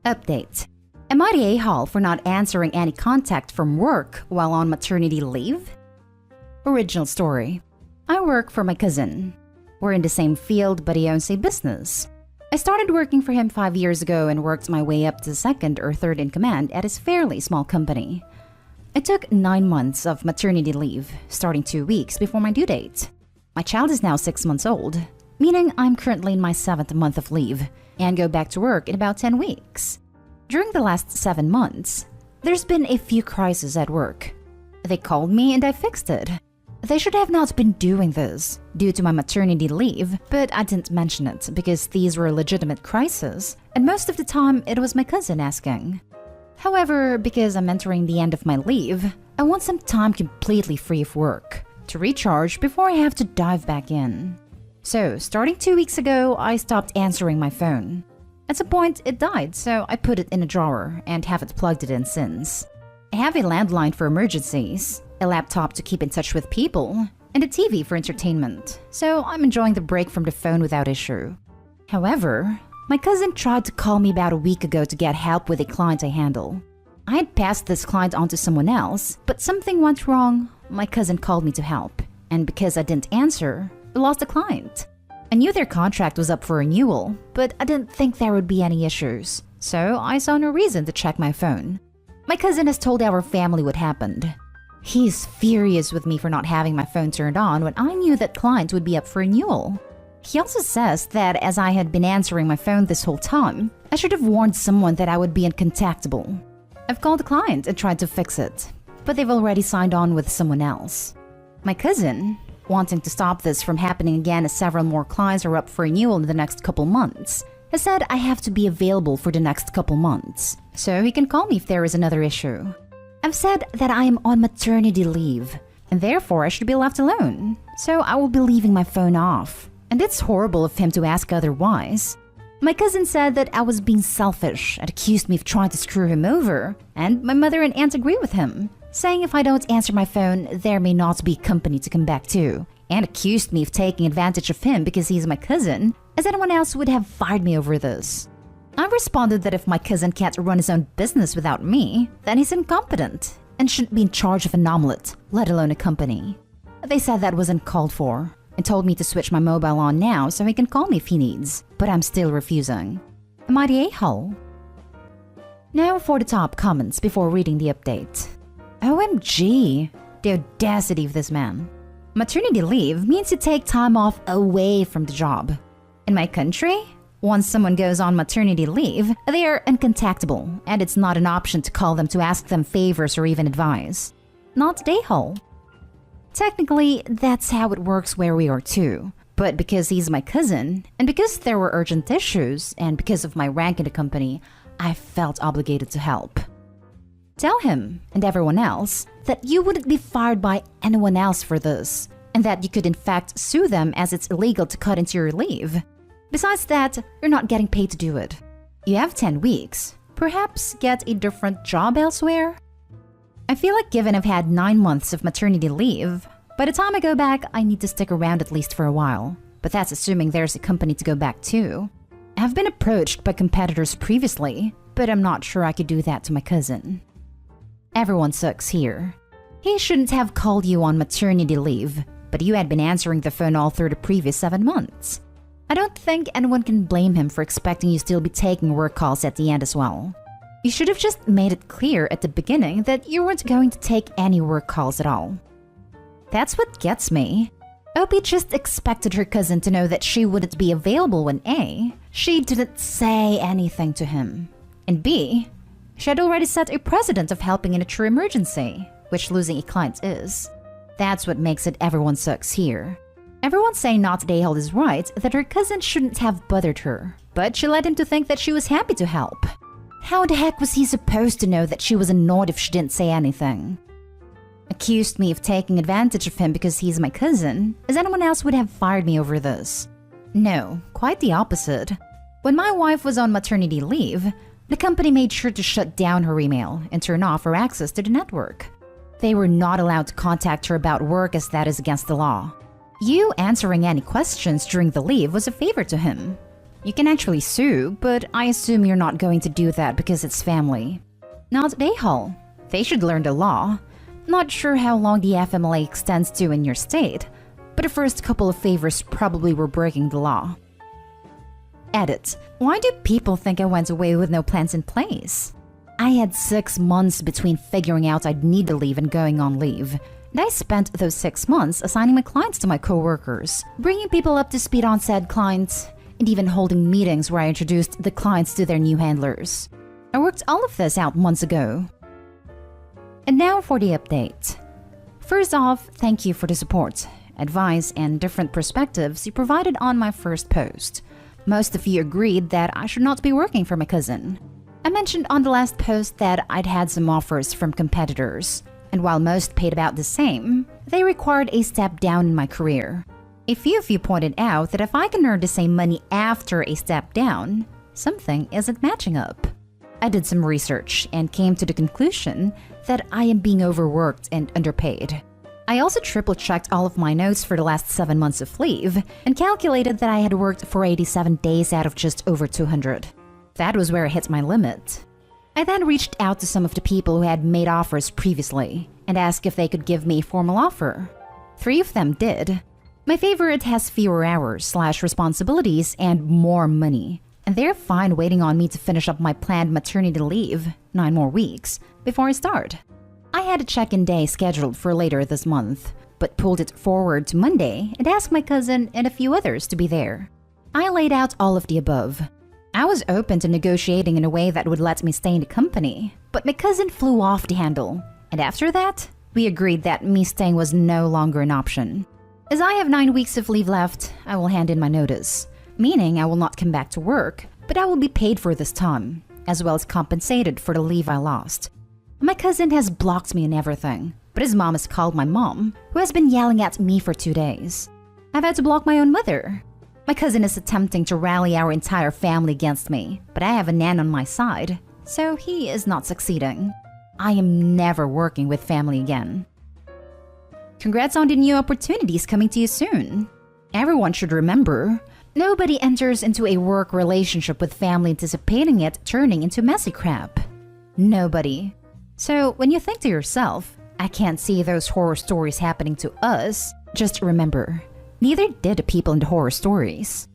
Update. Am I the a-hole for not answering any contact from work while on maternity leave? Original story. I work for my cousin. We're in the same field, but he owns a business. I started working for him 5 years ago and worked my way up to second or third in command at his fairly small company. I took 9 months of maternity leave, starting 2 weeks before my due date. My child is now 6 months old, meaning I'm currently in my 7th month of leave and go back to work in about 10 weeks. During the last 7 months, there's been a few crises at work. They called me and I fixed it. They should have not been doing this due to my maternity leave, but I didn't mention it because these were legitimate crises, and most of the time it was my cousin asking. However, because I'm entering the end of my leave, I want some time completely free of work to recharge before I have to dive back in. So, starting 2 weeks ago, I stopped answering my phone. At some point, it died, so I put it in a drawer and haven't plugged it in since. I have a landline for emergencies, a laptop to keep in touch with people, and a TV for entertainment, so I'm enjoying the break from the phone without issue. However, my cousin tried to call me about a week ago to get help with a client I handle. I had passed this client on to someone else, but something went wrong. My cousin called me to help, and because I didn't answer, I lost the client. I knew their contract was up for renewal, but I didn't think there would be any issues, so I saw no reason to check my phone. My cousin has told our family what happened. He's furious with me for not having my phone turned on when I knew that client would be up for renewal. He also says that as I had been answering my phone this whole time, I should have warned someone that I would be uncontactable. I've called the client and tried to fix it, but they've already signed on with someone else. My cousin, wanting to stop this from happening again as several more clients are up for renewal in the next couple months, has said I have to be available for the next couple months, so he can call me if there is another issue. I've said that I am on maternity leave, and therefore I should be left alone, so I will be leaving my phone off. And it's horrible of him to ask otherwise. My cousin said that I was being selfish and accused me of trying to screw him over, and my mother and aunt agree with him, saying if I don't answer my phone, there may not be company to come back to, and accused me of taking advantage of him because he's my cousin, as anyone else would have fired me over this. I responded that if my cousin can't run his own business without me, then he's incompetent and shouldn't be in charge of an omelet, let alone a company. They said that was uncalled for and told me to switch my mobile on now so he can call me if he needs, but I'm still refusing. Am I the a-hole? Now for the top comments before reading the update. OMG, the audacity of this man. Maternity leave means to take time off away from the job. In my country, once someone goes on maternity leave, they are uncontactable, and it's not an option to call them to ask them favors or even advice. Not the a-hole. Technically, that's how it works where we are too. But because he's my cousin, and because there were urgent issues, and because of my rank in the company, I felt obligated to help. Tell him, and everyone else, that you wouldn't be fired by anyone else for this, and that you could in fact sue them as it's illegal to cut into your leave. Besides that, you're not getting paid to do it. You have 10 weeks. Perhaps get a different job elsewhere? I feel like given I've had 9 months of maternity leave, by the time I go back, I need to stick around at least for a while. But that's assuming there's a company to go back to. I've been approached by competitors previously, but I'm not sure I could do that to my cousin. Everyone sucks here. He shouldn't have called you on maternity leave, but you had been answering the phone all through the previous 7 months. I don't think anyone can blame him for expecting you still be taking work calls at the end as well. You should have just made it clear at the beginning that you weren't going to take any work calls at all. That's what gets me. Opie just expected her cousin to know that she wouldn't be available when A, she didn't say anything to him, and B, she had already set a precedent of helping in a true emergency, which losing a client is. That's what makes it everyone sucks here. Everyone saying not the a-hole is right that her cousin shouldn't have bothered her, but she led him to think that she was happy to help. How the heck was he supposed to know that she was annoyed if she didn't say anything? Accused me of taking advantage of him because he's my cousin, as anyone else would have fired me over this. No, quite the opposite. When my wife was on maternity leave, the company made sure to shut down her email and turn off her access to the network. They were not allowed to contact her about work as that is against the law. You answering any questions during the leave was a favor to him. You can actually sue, but I assume you're not going to do that because it's family. Not AITA. They should learn the law. Not sure how long the FMLA extends to in your state, but the first couple of favors probably were breaking the law. Edit. Why do people think I went away with no plans in place? I had 6 months between figuring out I'd need to leave and going on leave. And I spent those 6 months assigning my clients to my coworkers, bringing people up to speed on said clients, and even holding meetings where I introduced the clients to their new handlers. I worked all of this out months ago. And now for the update. First off, thank you for the support, advice, and different perspectives you provided on my first post. Most of you agreed that I should not be working for my cousin. I mentioned on the last post that I'd had some offers from competitors, and while most paid about the same, they required a step down in my career. A few of you pointed out that if I can earn the same money after a step down, something isn't matching up. I did some research and came to the conclusion that I am being overworked and underpaid. I also triple-checked all of my notes for the last 7 months of leave and calculated that I had worked for 87 days out of just over 200. That was where I hit my limit. I then reached out to some of the people who had made offers previously and asked if they could give me a formal offer. 3 of them did. My favorite has fewer hours/responsibilities and more money, and they're fine waiting on me to finish up my planned maternity leave, 9 more weeks, before I start. I had a check-in day scheduled for later this month, but pulled it forward to Monday and asked my cousin and a few others to be there. I laid out all of the above. I was open to negotiating in a way that would let me stay in the company, but my cousin flew off the handle, and after that, we agreed that me staying was no longer an option. As I have 9 weeks of leave left, I will hand in my notice, meaning I will not come back to work, but I will be paid for this time, as well as compensated for the leave I lost. My cousin has blocked me and everything, but his mom has called my mom, who has been yelling at me for 2 days. I've had to block my own mother. My cousin is attempting to rally our entire family against me, but I have a nan on my side, so he is not succeeding. I am never working with family again. Congrats on the new opportunities coming to you soon. Everyone should remember, nobody enters into a work relationship with family anticipating it turning into messy crap. Nobody. So when you think to yourself, I can't see those horror stories happening to us, just remember, neither did the people in the horror stories.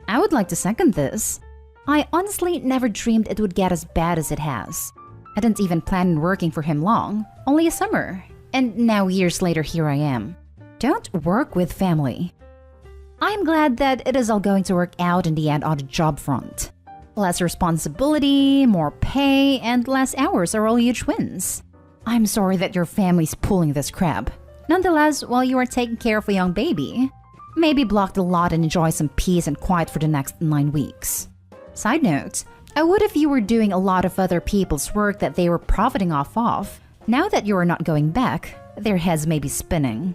I would like to second this. I honestly never dreamed it would get as bad as it has. I didn't even plan on working for him long, only a summer. And now years later, here I am. Don't work with family. I am glad that it is all going to work out in the end on the job front. Less responsibility, more pay, and less hours are all huge wins. I'm sorry that your family's pulling this crap. Nonetheless, while you are taking care of a young baby, maybe block the lot and enjoy some peace and quiet for the next 9 weeks. Side note, I would if you were doing a lot of other people's work that they were profiting off of. Now that you are not going back, their heads may be spinning.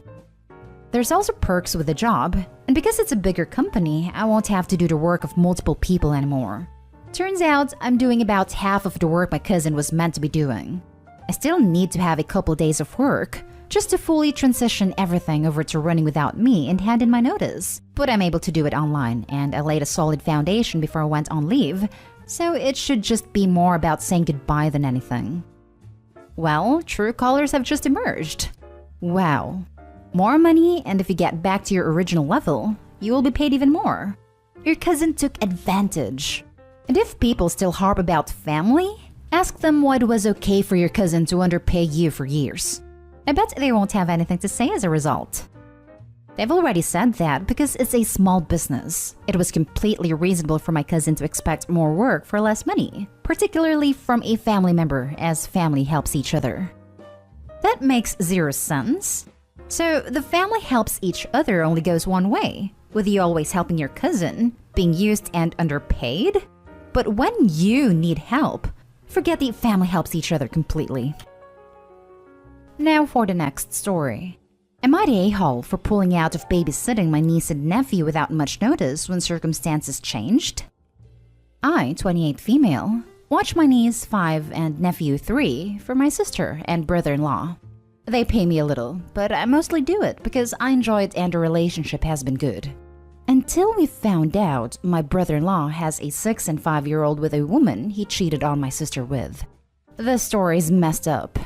There's also perks with the job, and because it's a bigger company, I won't have to do the work of multiple people anymore. Turns out, I'm doing about half of the work my cousin was meant to be doing. I still need to have a couple days of work, just to fully transition everything over to running without me and hand in my notice. But I'm able to do it online, and I laid a solid foundation before I went on leave, so it should just be more about saying goodbye than anything. Well, true colors have just emerged. Wow. More money, and if you get back to your original level, you will be paid even more. Your cousin took advantage. And if people still harp about family, ask them why it was okay for your cousin to underpay you for years. I bet they won't have anything to say as a result. They've already said that because it's a small business. It was completely reasonable for my cousin to expect more work for less money, particularly from a family member, as family helps each other. That makes 0 sense. So the family helps each other only goes one way, with you always helping your cousin, being used and underpaid? But when you need help, forget the family helps each other completely. Now for the next story. Am I the a-hole for pulling out of babysitting my niece and nephew without much notice when circumstances changed? I, 28 female, watch my niece 5 and nephew 3 for my sister and brother-in-law. They pay me a little, but I mostly do it because I enjoy it and the relationship has been good. And Until we found out my brother-in-law has a 6 and 5-year-old with a woman he cheated on my sister with. The story's messed up.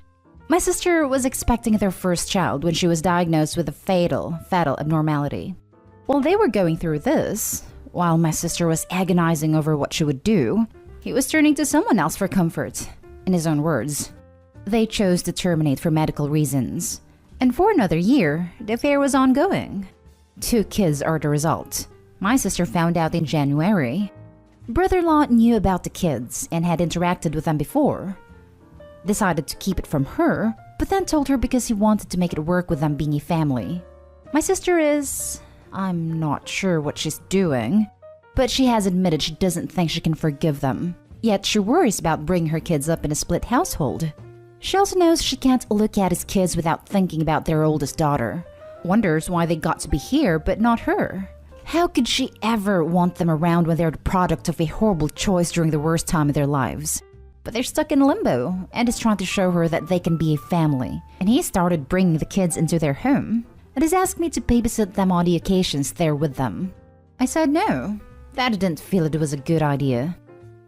My sister was expecting their first child when she was diagnosed with a fatal abnormality. While they were going through this, while my sister was agonizing over what she would do, he was turning to someone else for comfort. In his own words, they chose to terminate for medical reasons. And for another year, the affair was ongoing. 2 kids are the result. My sister found out in January. Brother-in-law knew about the kids and had interacted with them before. Decided to keep it from her, but then told her because he wanted to make it work with them being a family. My sister I'm not sure what she's doing, but she has admitted she doesn't think she can forgive them. Yet she worries about bringing her kids up in a split household. She also knows she can't look at his kids without thinking about their oldest daughter. Wonders why they got to be here but not her. How could she ever want them around when they're the product of a horrible choice during the worst time of their lives? But they're stuck in limbo and is trying to show her that they can be a family. And he started bringing the kids into their home and has asked me to babysit them on the occasions they're with them. I said no, that I didn't feel it was a good idea.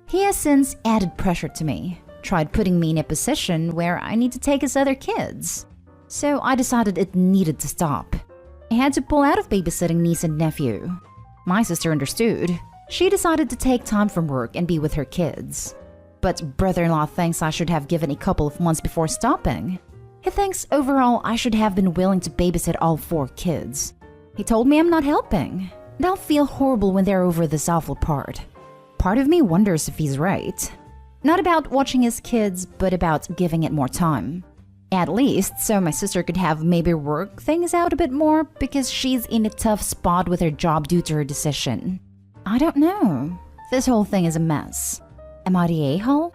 He has since added pressure to me, tried putting me in a position where I need to take his other kids. So I decided it needed to stop. I had to pull out of babysitting niece and nephew. My sister understood. She decided to take time from work and be with her kids. But brother-in-law thinks I should have given a couple of months before stopping. He thinks overall I should have been willing to babysit all 4 kids. He told me I'm not helping, and I'll feel horrible when they're over this awful part. Part of me wonders if he's right. Not about watching his kids, but about giving it more time. At least so my sister could have maybe work things out a bit more because she's in a tough spot with her job due to her decision. I don't know. This whole thing is a mess. Am I the a-hole?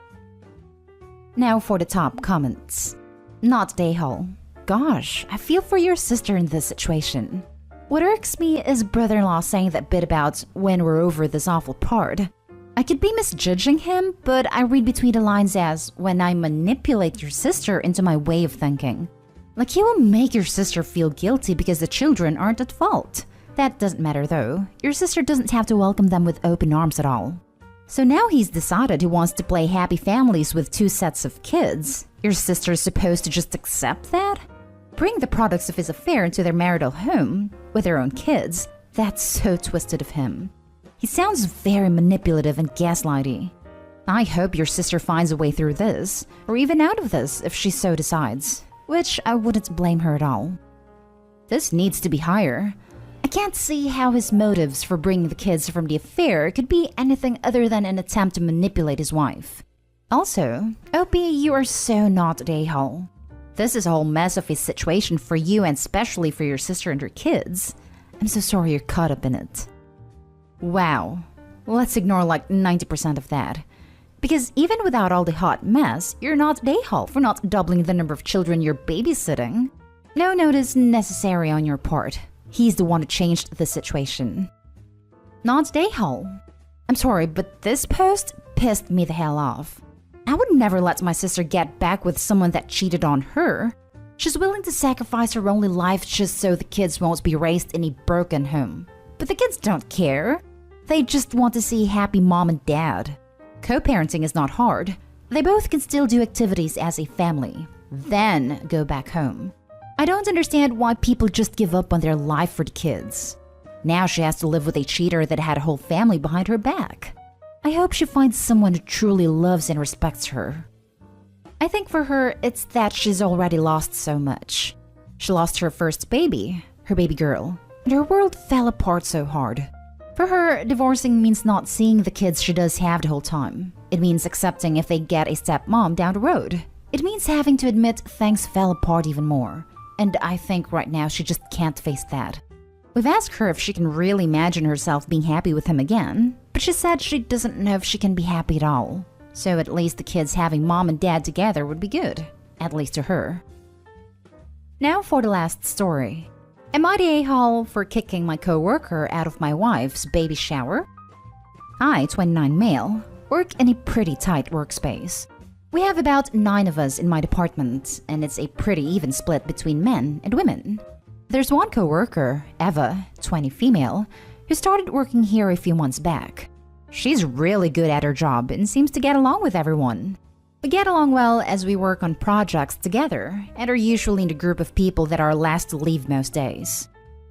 Now for the top comments. Not the a-hole. Gosh, I feel for your sister in this situation. What irks me is brother-in-law saying that bit about when we're over this awful part. I could be misjudging him, but I read between the lines as when I manipulate your sister into my way of thinking. Like he will make your sister feel guilty because the children aren't at fault. That doesn't matter though. Your sister doesn't have to welcome them with open arms at all. So now he's decided he wants to play happy families with 2 sets of kids. Your sister's supposed to just accept that? Bring the products of his affair into their marital home with their own kids? That's so twisted of him. He sounds very manipulative and gaslighty. I hope your sister finds a way through this, or even out of this if she so decides, which I wouldn't blame her at all. This needs to be higher. I can't see how his motives for bringing the kids from the affair could be anything other than an attempt to manipulate his wife. Also, OP, you are so not the a-hole. This is a whole mess of a situation for you and especially for your sister and her kids. I'm so sorry you're caught up in it. Wow, let's ignore like 90% of that. Because even without all the hot mess, you're not the a-hole for not doubling the number of children you're babysitting. No notice necessary on your part. He's the one who changed the situation. Not the a-hole. I'm sorry, but this post pissed me the hell off. I would never let my sister get back with someone that cheated on her. She's willing to sacrifice her only life just so the kids won't be raised in a broken home. But the kids don't care. They just want to see happy mom and dad. Co-parenting is not hard. They both can still do activities as a family, then go back home. I don't understand why people just give up on their life for the kids. Now she has to live with a cheater that had a whole family behind her back. I hope she finds someone who truly loves and respects her. I think for her, it's that she's already lost so much. She lost her first baby, her baby girl, and her world fell apart so hard. For her, divorcing means not seeing the kids she does have the whole time. It means accepting if they get a stepmom down the road. It means having to admit things fell apart even more. And I think right now she just can't face that. We've asked her if she can really imagine herself being happy with him again, but she said she doesn't know if she can be happy at all. So at least the kids having mom and dad together would be good, at least to her. Now for the last story. Am I the a-hole for kicking my co-worker out of my wife's baby shower? I, 29 male, work in a pretty tight workspace. We have about 9 of us in my department, and it's a pretty even split between men and women. There's one co-worker, Eva, 20 female, who started working here a few months back. She's really good at her job and seems to get along with everyone. We get along well as we work on projects together and are usually in the group of people that are last to leave most days.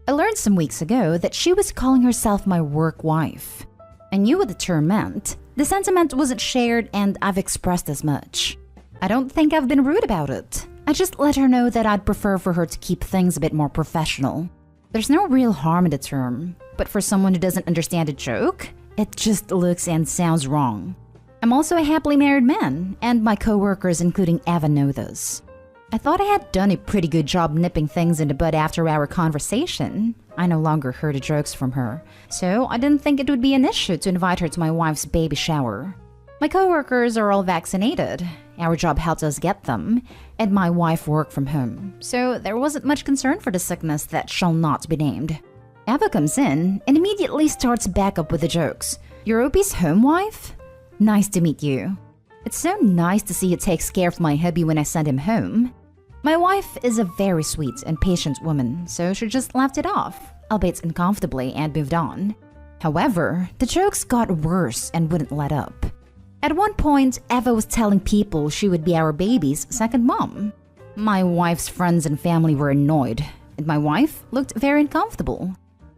I learned some weeks ago that she was calling herself my work wife. I knew what the term meant. The sentiment wasn't shared and I've expressed as much. I don't think I've been rude about it. I just let her know that I'd prefer for her to keep things a bit more professional. There's no real harm in the term, but for someone who doesn't understand a joke, it just looks and sounds wrong. I'm also a happily married man, and my co-workers, including Eva, know this. I thought I had done a pretty good job nipping things in the bud after our conversation. I no longer heard the jokes from her, so I didn't think it would be an issue to invite her to my wife's baby shower. My co-workers are all vaccinated. Our job helped us get them, and my wife worked from home, so there wasn't much concern for the sickness that shall not be named. Eva comes in and immediately starts back up with the jokes. "You're Opie's home wife? Nice to meet you. It's so nice to see you takes care of my hubby when I send him home." My wife is a very sweet and patient woman, so she just laughed it off, albeit uncomfortably, and moved on. However, the jokes got worse and wouldn't let up. At one point, Eva was telling people she would be our baby's second mom. My wife's friends and family were annoyed, and my wife looked very uncomfortable.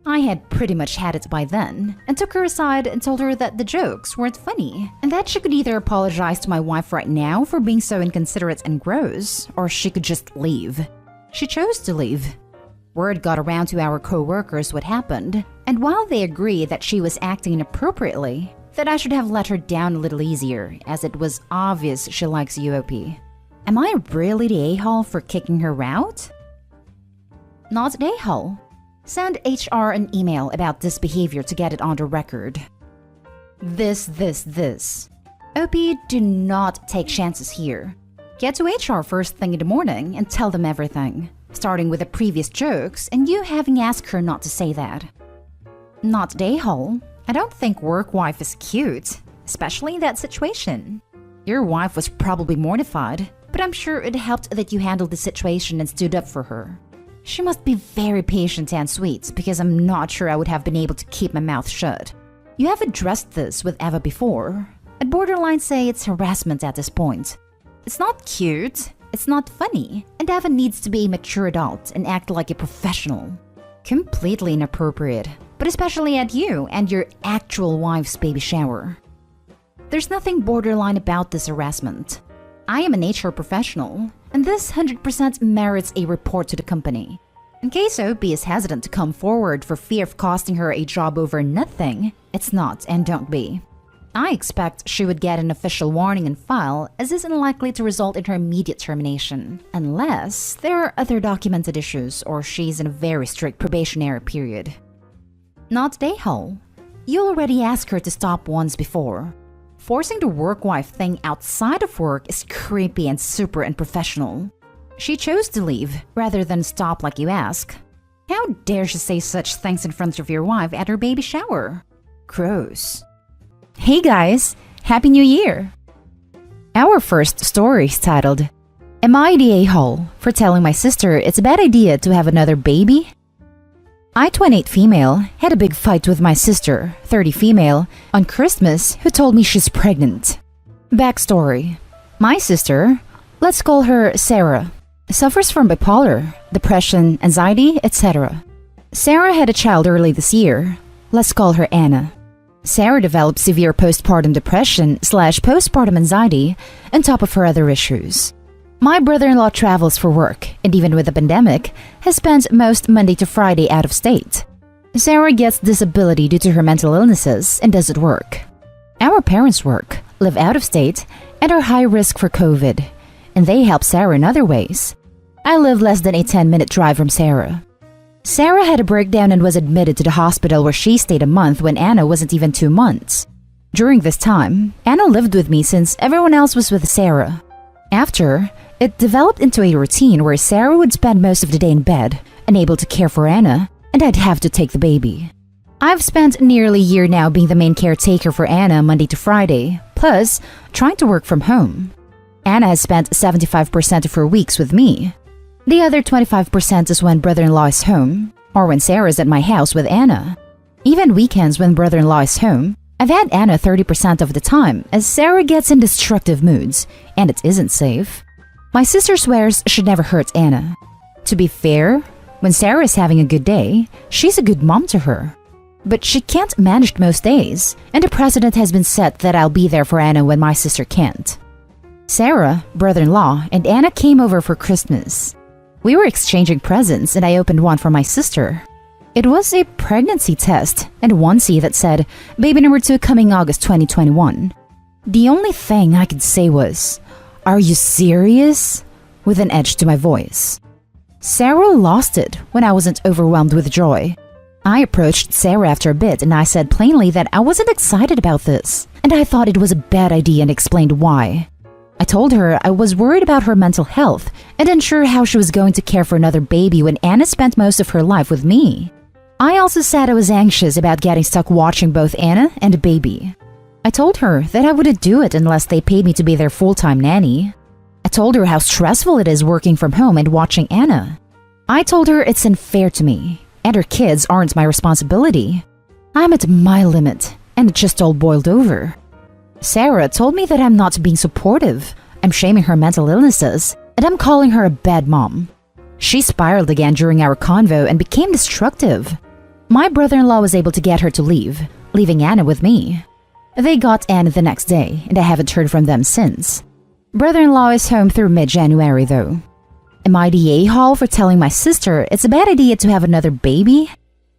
I had pretty much had it by then, and took her aside and told her that the jokes weren't funny, and that she could either apologize to my wife right now for being so inconsiderate and gross, or she could just leave. She chose to leave. Word got around to our co-workers what happened, and while they agreed that she was acting inappropriately, that I should have let her down a little easier, as it was obvious she likes UOP. Am I really the a-hole for kicking her out? Not the a-hole. Send HR an email about this behavior to get it on the record. This. OP, do not take chances here. Get to HR first thing in the morning and tell them everything, starting with the previous jokes and you having asked her not to say that. Not the a-hole. I don't think work wife is cute, especially in that situation. Your wife was probably mortified, but I'm sure it helped that you handled the situation and stood up for her. She must be very patient and sweet, because I'm not sure I would have been able to keep my mouth shut. You have addressed this with Eva before. I'd borderline say it's harassment at this point. It's not cute, it's not funny, and Eva needs to be a mature adult and act like a professional. Completely inappropriate, but especially at you and your actual wife's baby shower. There's nothing borderline about this harassment. I am an HR professional, and this 100% merits a report to the company. In case OP is hesitant to come forward for fear of costing her a job over nothing, it's not and don't be. I expect she would get an official warning and file, as is unlikely to result in her immediate termination, unless there are other documented issues or she's in a very strict probationary period. Not the a-hole. You already asked her to stop once before. Forcing the work wife thing outside of work is creepy and super unprofessional. She chose to leave, rather than stop like you ask. How dare she say such things in front of your wife at her baby shower? Gross. Hey guys, Happy New Year! Our first story is titled, "Am I the a-hole for telling my sister it's a bad idea to have another baby?" I, 28 female, had a big fight with my sister, 30 female, on Christmas who told me she's pregnant. Backstory. My sister, let's call her Sarah, suffers from bipolar, depression, anxiety, etc. Sarah had a child early this year. Let's call her Anna. Sarah developed severe postpartum depression / postpartum anxiety on top of her other issues. My brother-in-law travels for work, and even with the pandemic, has spent most Monday to Friday out of state. Sarah gets disability due to her mental illnesses and doesn't work. Our parents work, live out of state, and are high risk for COVID, and they help Sarah in other ways. I live less than a 10-minute drive from Sarah. Sarah had a breakdown and was admitted to the hospital where she stayed a month when Anna wasn't even 2 months. During this time, Anna lived with me since everyone else was with Sarah. After, it developed into a routine where Sarah would spend most of the day in bed, unable to care for Anna, and I'd have to take the baby. I've spent nearly a year now being the main caretaker for Anna Monday to Friday, plus trying to work from home. Anna has spent 75% of her weeks with me. The other 25% is when brother-in-law is home, or when Sarah is at my house with Anna. Even weekends when brother-in-law is home, I've had Anna 30% of the time as Sarah gets in destructive moods, and it isn't safe. My sister swears she'd never hurt Anna. To be fair, when Sarah is having a good day, she's a good mom to her. But she can't manage most days, and a precedent has been set that I'll be there for Anna when my sister can't. Sarah, brother-in-law, and Anna came over for Christmas. We were exchanging presents and I opened one for my sister. It was a pregnancy test and onesie that said, "Baby number 2 coming August 2021. The only thing I could say was, "Are you serious?" with an edge to my voice. Sarah lost it when I wasn't overwhelmed with joy. I approached Sarah after a bit and I said plainly that I wasn't excited about this, and I thought it was a bad idea and explained why. I told her I was worried about her mental health and unsure how she was going to care for another baby when Anna spent most of her life with me. I also said I was anxious about getting stuck watching both Anna and the baby. I told her that I wouldn't do it unless they paid me to be their full-time nanny. I told her how stressful it is working from home and watching Anna. I told her it's unfair to me, and her kids aren't my responsibility. I'm at my limit, and it just all boiled over. Sarah told me that I'm not being supportive, I'm shaming her mental illnesses, and I'm calling her a bad mom. She spiraled again during our convo and became destructive. My brother-in-law was able to get her to leave, leaving Anna with me. They got Anna the next day, and I haven't heard from them since. Brother-in-law is home through mid-January though. Am I the a-hole for telling my sister it's a bad idea to have another baby?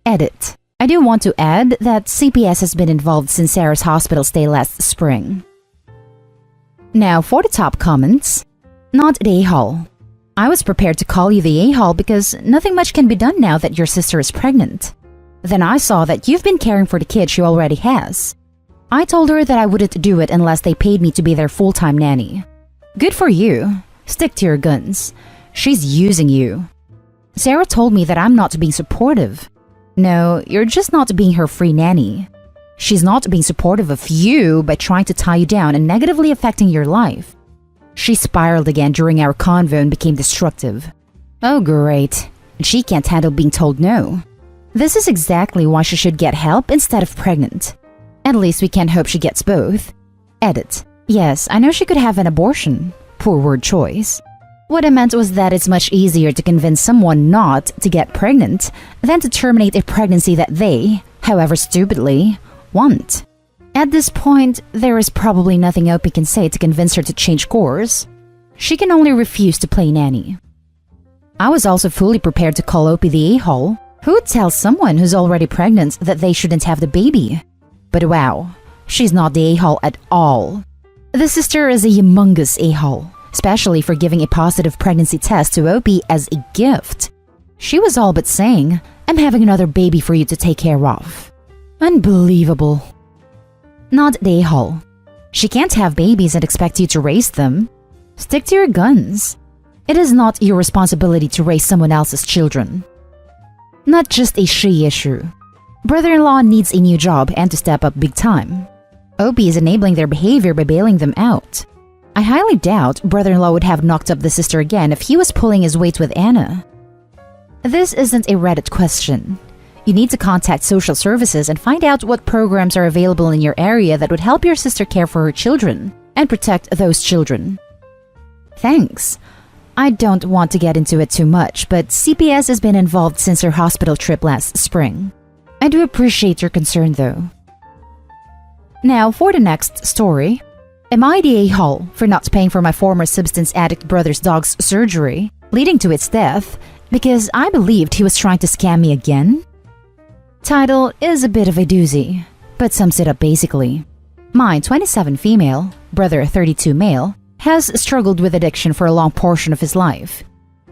Edit. I do want to add that CPS has been involved since Sarah's hospital stay last spring. Now for the top comments. Not the a-hole. I was prepared to call you the a-hole because nothing much can be done now that your sister is pregnant. Then I saw that you've been caring for the kid she already has. I told her that I wouldn't do it unless they paid me to be their full-time nanny. Good for you. Stick to your guns. She's using you. Sarah told me that I'm not being supportive. No, you're just not being her free nanny. She's not being supportive of you by trying to tie you down and negatively affecting your life. She spiraled again during our convo and became destructive. Oh great, she can't handle being told no. This is exactly why she should get help instead of pregnant. At least we can hope she gets both. Edit. Yes, I know she could have an abortion. Poor word choice. What I meant was that it's much easier to convince someone not to get pregnant than to terminate a pregnancy that they, however stupidly, want. At this point, there is probably nothing Opie can say to convince her to change course. She can only refuse to play nanny. I was also fully prepared to call Opie the a-hole. Who would tell someone who's already pregnant that they shouldn't have the baby? But wow, she's not the a-hole at all. The sister is a humongous a-hole, especially for giving a positive pregnancy test to Opie as a gift. She was all but saying, "I'm having another baby for you to take care of." Unbelievable. Not the a-hole. She can't have babies and expect you to raise them. Stick to your guns. It is not your responsibility to raise someone else's children. Not just a she issue. Brother-in-law needs a new job and to step up big time. Opie is enabling their behavior by bailing them out. I highly doubt brother-in-law would have knocked up the sister again if he was pulling his weight with Anna. This isn't a Reddit question. You need to contact social services and find out what programs are available in your area that would help your sister care for her children and protect those children. Thanks. I don't want to get into it too much, but CPS has been involved since her hospital trip last spring. I do appreciate your concern though. Now for the next story. Am I the a-hole for not paying for my former substance addict brother's dog's surgery, leading to its death, because I believed he was trying to scam me again? Title is a bit of a doozy, but sums it up basically. My 27 female, brother 32 male, has struggled with addiction for a long portion of his life.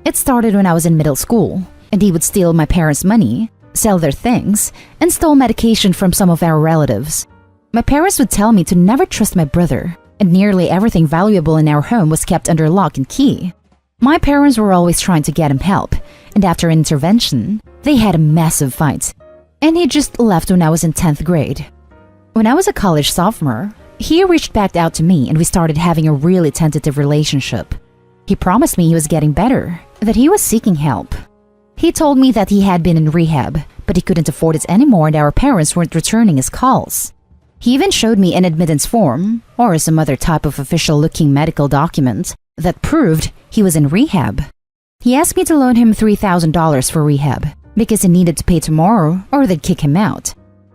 It started when I was in middle school, and he would steal my parents' money, sell their things, and stole medication from some of our relatives. My parents would tell me to never trust my brother, and nearly everything valuable in our home was kept under lock and key. My parents were always trying to get him help, and after an intervention, they had a massive fight, and he just left when I was in 10th grade. When I was a college sophomore, he reached back out to me and we started having a really tentative relationship. He promised me he was getting better, that he was seeking help. He told me that he had been in rehab, but he couldn't afford it anymore and our parents weren't returning his calls. He even showed me an admittance form, or some other type of official-looking medical document, that proved he was in rehab. He asked me to loan him $3,000 for rehab, because he needed to pay tomorrow or they'd kick him out.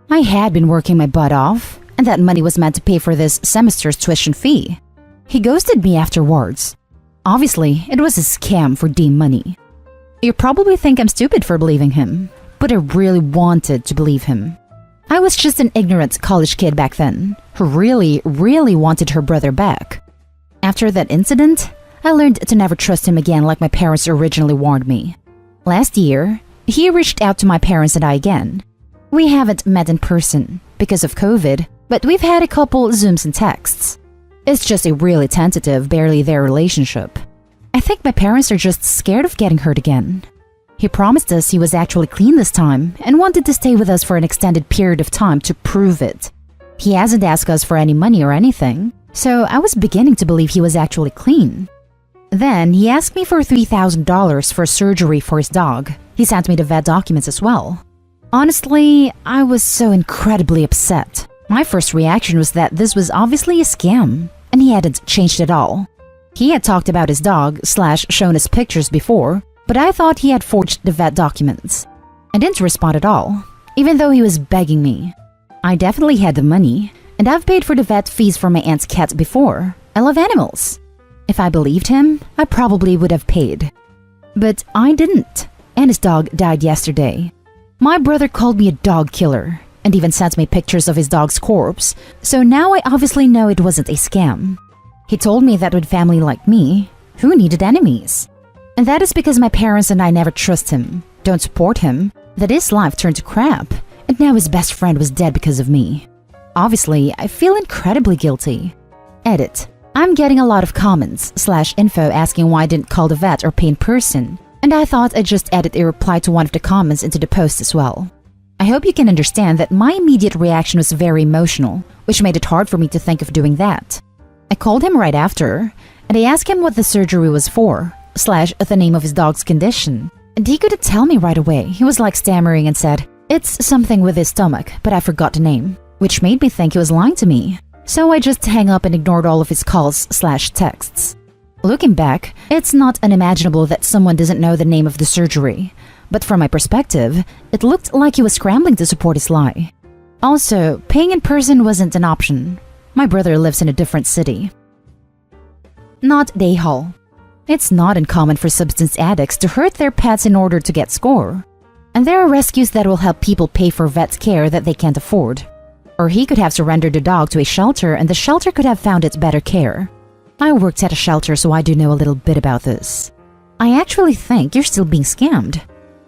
I had been working my butt off, and that money was meant to pay for this semester's tuition fee. He ghosted me afterwards. Obviously, it was a scam for D money. You probably think I'm stupid for believing him, but I really wanted to believe him. I was just an ignorant college kid back then, who really wanted her brother back. After that incident, I learned to never trust him again like my parents originally warned me. Last year, he reached out to my parents and I again. We haven't met in person because of COVID, but we've had a couple Zooms and texts. It's just a really tentative, barely there relationship. I think my parents are just scared of getting hurt again. He promised us he was actually clean this time and wanted to stay with us for an extended period of time to prove it. He hasn't asked us for any money or anything, so I was beginning to believe he was actually clean. Then he asked me for $3,000 for surgery for his dog. He sent me the vet documents as well. Honestly, I was so incredibly upset. My first reaction was that this was obviously a scam, and he hadn't changed at all. He had talked about his dog / shown us pictures before, but I thought he had forged the vet documents. I didn't respond at all, even though he was begging me. I definitely had the money, and I've paid for the vet fees for my aunt's cat before. I love animals. If I believed him, I probably would have paid. But I didn't, and his dog died yesterday. My brother called me a dog killer, and even sent me pictures of his dog's corpse, so now I obviously know it wasn't a scam. He told me that with family like me, who needed enemies? And that is because my parents and I never trust him, don't support him, that his life turned to crap, and now his best friend was dead because of me. Obviously, I feel incredibly guilty. Edit. I'm getting a lot of comments / info asking why I didn't call the vet or pay in person, and I thought I'd just edit a reply to one of the comments into the post as well. I hope you can understand that my immediate reaction was very emotional, which made it hard for me to think of doing that. I called him right after, and I asked him what the surgery was for, / the name of his dog's condition, and he couldn't tell me right away. He was like stammering and said, "It's something with his stomach, but I forgot the name," which made me think he was lying to me. So I just hung up and ignored all of his calls / texts. Looking back, it's not unimaginable that someone doesn't know the name of the surgery, but from my perspective, it looked like he was scrambling to support his lie. Also, paying in person wasn't an option. My brother lives in a different city. Not day hall. It's not uncommon for substance addicts to hurt their pets in order to get score. And there are rescues that will help people pay for vet care that they can't afford. Or he could have surrendered the dog to a shelter and the shelter could have found it better care. I worked at a shelter, so I do know a little bit about this. I actually think you're still being scammed.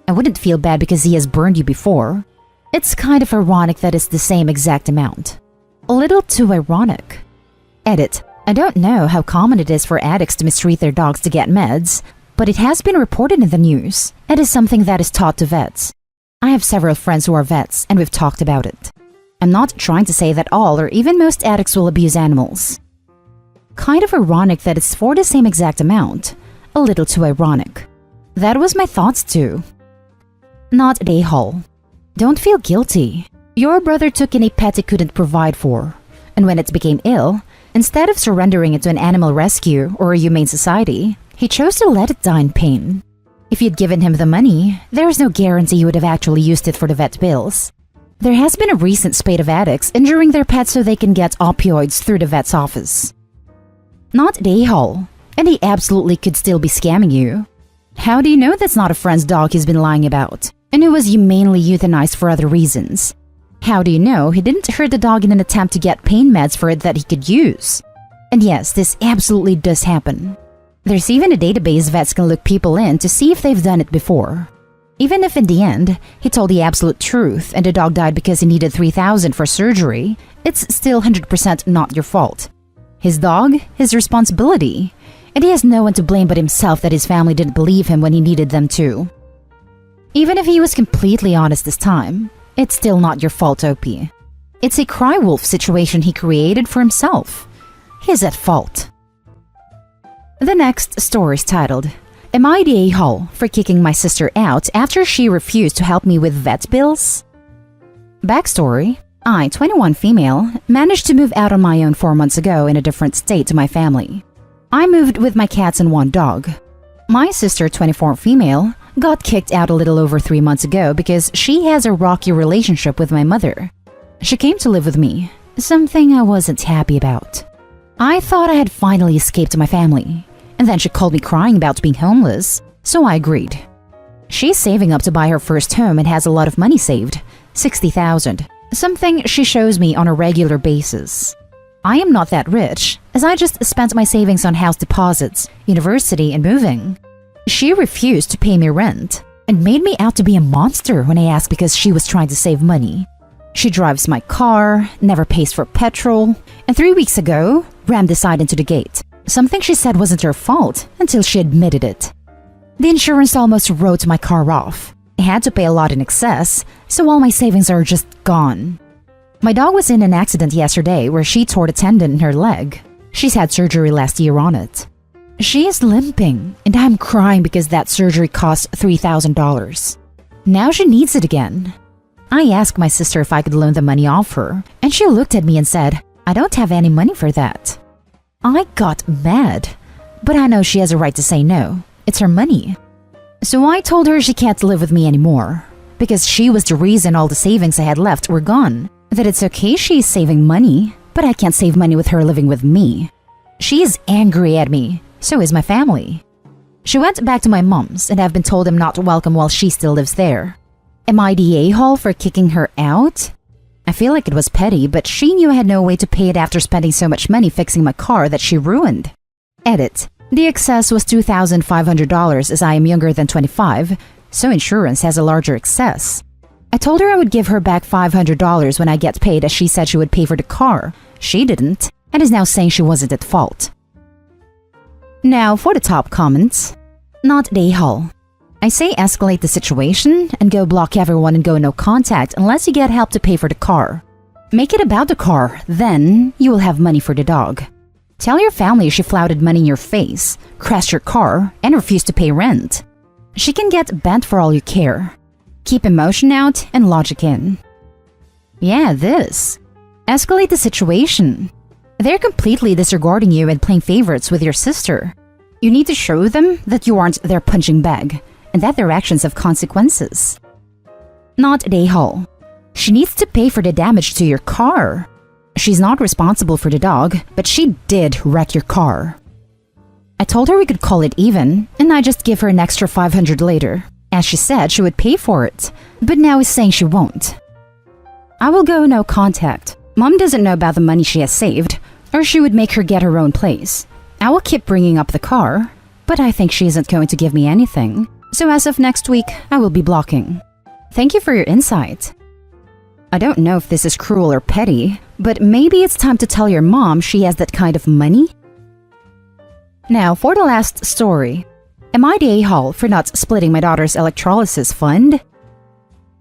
I wouldn't feel bad because he has burned you before. It's kind of ironic that it's the same exact amount. A little too ironic. Edit. I don't know how common it is for addicts to mistreat their dogs to get meds, but it has been reported in the news. It is something that is taught to vets. I have several friends who are vets, and we've talked about it. I'm not trying to say that all or even most addicts will abuse animals. Kind of ironic that it's for the same exact amount. A little too ironic. That was my thoughts too. Not day hall. Don't feel guilty. Your brother took in a pet he couldn't provide for, and when it became ill, instead of surrendering it to an animal rescue or a humane society, he chose to let it die in pain. If you'd given him the money, there is no guarantee he would have actually used it for the vet bills. There has been a recent spate of addicts injuring their pets so they can get opioids through the vet's office. Not day hall, and he absolutely could still be scamming you. How do you know that's not a friend's dog he's been lying about, and who was humanely euthanized for other reasons? How do you know he didn't hurt the dog in an attempt to get pain meds for it that he could use? And yes, this absolutely does happen. There's even a database vets can look people in to see if they've done it before. Even if in the end, he told the absolute truth and the dog died because he needed $3,000 for surgery, it's still 100% not your fault. His dog, his responsibility, and he has no one to blame but himself that his family didn't believe him when he needed them to. Even if he was completely honest this time, it's still not your fault, OP. It's a cry wolf situation he created for himself. He's at fault. The next story is titled, Am I the a-hole for kicking my sister out after she refused to help me with vet bills? Backstory: I, 21 female, managed to move out on my own 4 months ago in a different state to my family. I moved with my cats and one dog. My sister, 24 female, got kicked out a little over 3 months ago because she has a rocky relationship with my mother. She came to live with me, something I wasn't happy about. I thought I had finally escaped my family, and then she called me crying about being homeless, so I agreed. She's saving up to buy her first home and has a lot of money saved, $60,000, something she shows me on a regular basis. I am not that rich, as I just spent my savings on house deposits, university, and moving. She refused to pay me rent and made me out to be a monster when I asked because she was trying to save money. She drives my car, never pays for petrol, and 3 weeks ago, rammed the side into the gate. Something she said wasn't her fault until she admitted it. The insurance almost wrote my car off. I had to pay a lot in excess, so all my savings are just gone. My dog was in an accident yesterday where she tore the tendon in her leg. She's had surgery last year on it. She is limping, and I'm crying because that surgery cost $3,000. Now she needs it again. I asked my sister if I could loan the money off her, and she looked at me and said, "I don't have any money for that." I got mad, but I know she has a right to say no. It's her money. So I told her she can't live with me anymore, because she was the reason all the savings I had left were gone. That it's okay she's saving money, but I can't save money with her living with me. She is angry at me, so is my family. She went back to my mom's, and I've been told I'm not welcome while she still lives there. Am I the a-hole for kicking her out? I feel like it was petty, but she knew I had no way to pay it after spending so much money fixing my car that she ruined. Edit: the excess was $2,500 as I am younger than 25, so insurance has a larger excess. I told her I would give her back $500 when I get paid, as she said she would pay for the car. She didn't, and is now saying she wasn't at fault. Now for the top comments. Not the a-hole. I say escalate the situation and go block everyone and go no contact unless you get help to pay for the car. Make it about the car, then you will have money for the dog. Tell your family she flouted money in your face, crashed your car, and refused to pay rent. She can get bent for all you care. Keep emotion out and logic in. Yeah, this. Escalate the situation. They're completely disregarding you and playing favorites with your sister. You need to show them that you aren't their punching bag, and that their actions have consequences. Not the a-hole. She needs to pay for the damage to your car. She's not responsible for the dog, but she did wreck your car. I told her we could call it even, and I just give her an extra $500 later, as she said she would pay for it, but now is saying she won't. I will go no contact. Mom doesn't know about the money she has saved, or she would make her get her own place. I will keep bringing up the car, but I think she isn't going to give me anything. So as of next week, I will be blocking. Thank you for your insight. I don't know if this is cruel or petty, but maybe it's time to tell your mom she has that kind of money? Now for the last story. Am I the a-hole for not splitting my daughter's electrolysis fund?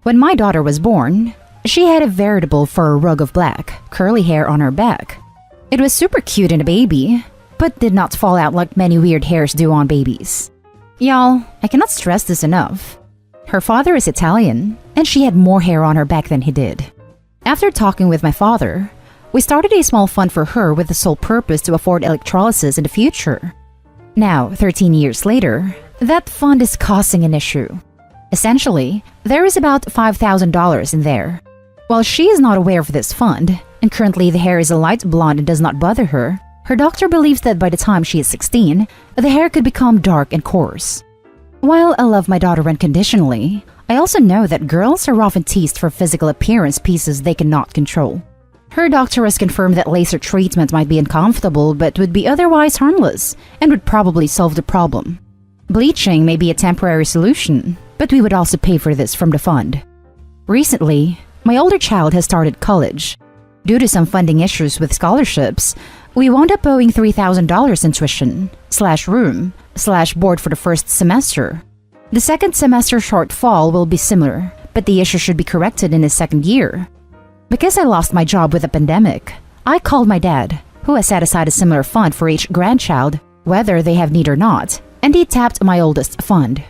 When my daughter was born, she had a veritable fur rug of black, curly hair on her back. It was super cute in a baby, but did not fall out like many weird hairs do on babies. Y'all, I cannot stress this enough. Her father is Italian, and she had more hair on her back than he did. After talking with my father, we started a small fund for her with the sole purpose to afford electrolysis in the future. Now, 13 years later, that fund is causing an issue. Essentially, there is about $5,000 in there. While she is not aware of this fund, and currently the hair is a light blonde and does not bother her, her doctor believes that by the time she is 16, the hair could become dark and coarse. While I love my daughter unconditionally, I also know that girls are often teased for physical appearance pieces they cannot control. Her doctor has confirmed that laser treatment might be uncomfortable but would be otherwise harmless and would probably solve the problem. Bleaching may be a temporary solution, but we would also pay for this from the fund. Recently, my older child has started college. Due to some funding issues with scholarships, we wound up owing $3,000 in tuition, /room, /board for the first semester. The second semester shortfall will be similar, but the issue should be corrected in the second year. Because I lost my job with the pandemic, I called my dad, who has set aside a similar fund for each grandchild, whether they have need or not, and he tapped my oldest fund.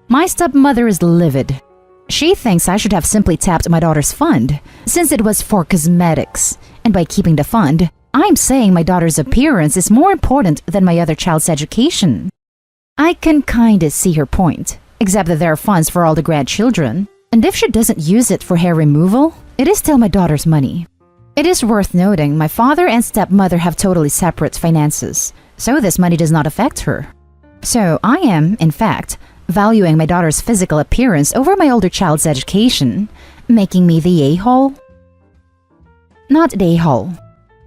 My stepmother is livid. She thinks I should have simply tapped my daughter's fund, since it was for cosmetics, and by keeping the fund, I'm saying my daughter's appearance is more important than my other child's education. I can kinda see her point, except that there are funds for all the grandchildren, and if she doesn't use it for hair removal, it is still my daughter's money. It is worth noting my father and stepmother have totally separate finances, so this money does not affect her. So I am, in fact, valuing my daughter's physical appearance over my older child's education, making me the a-hole? Not the a-hole.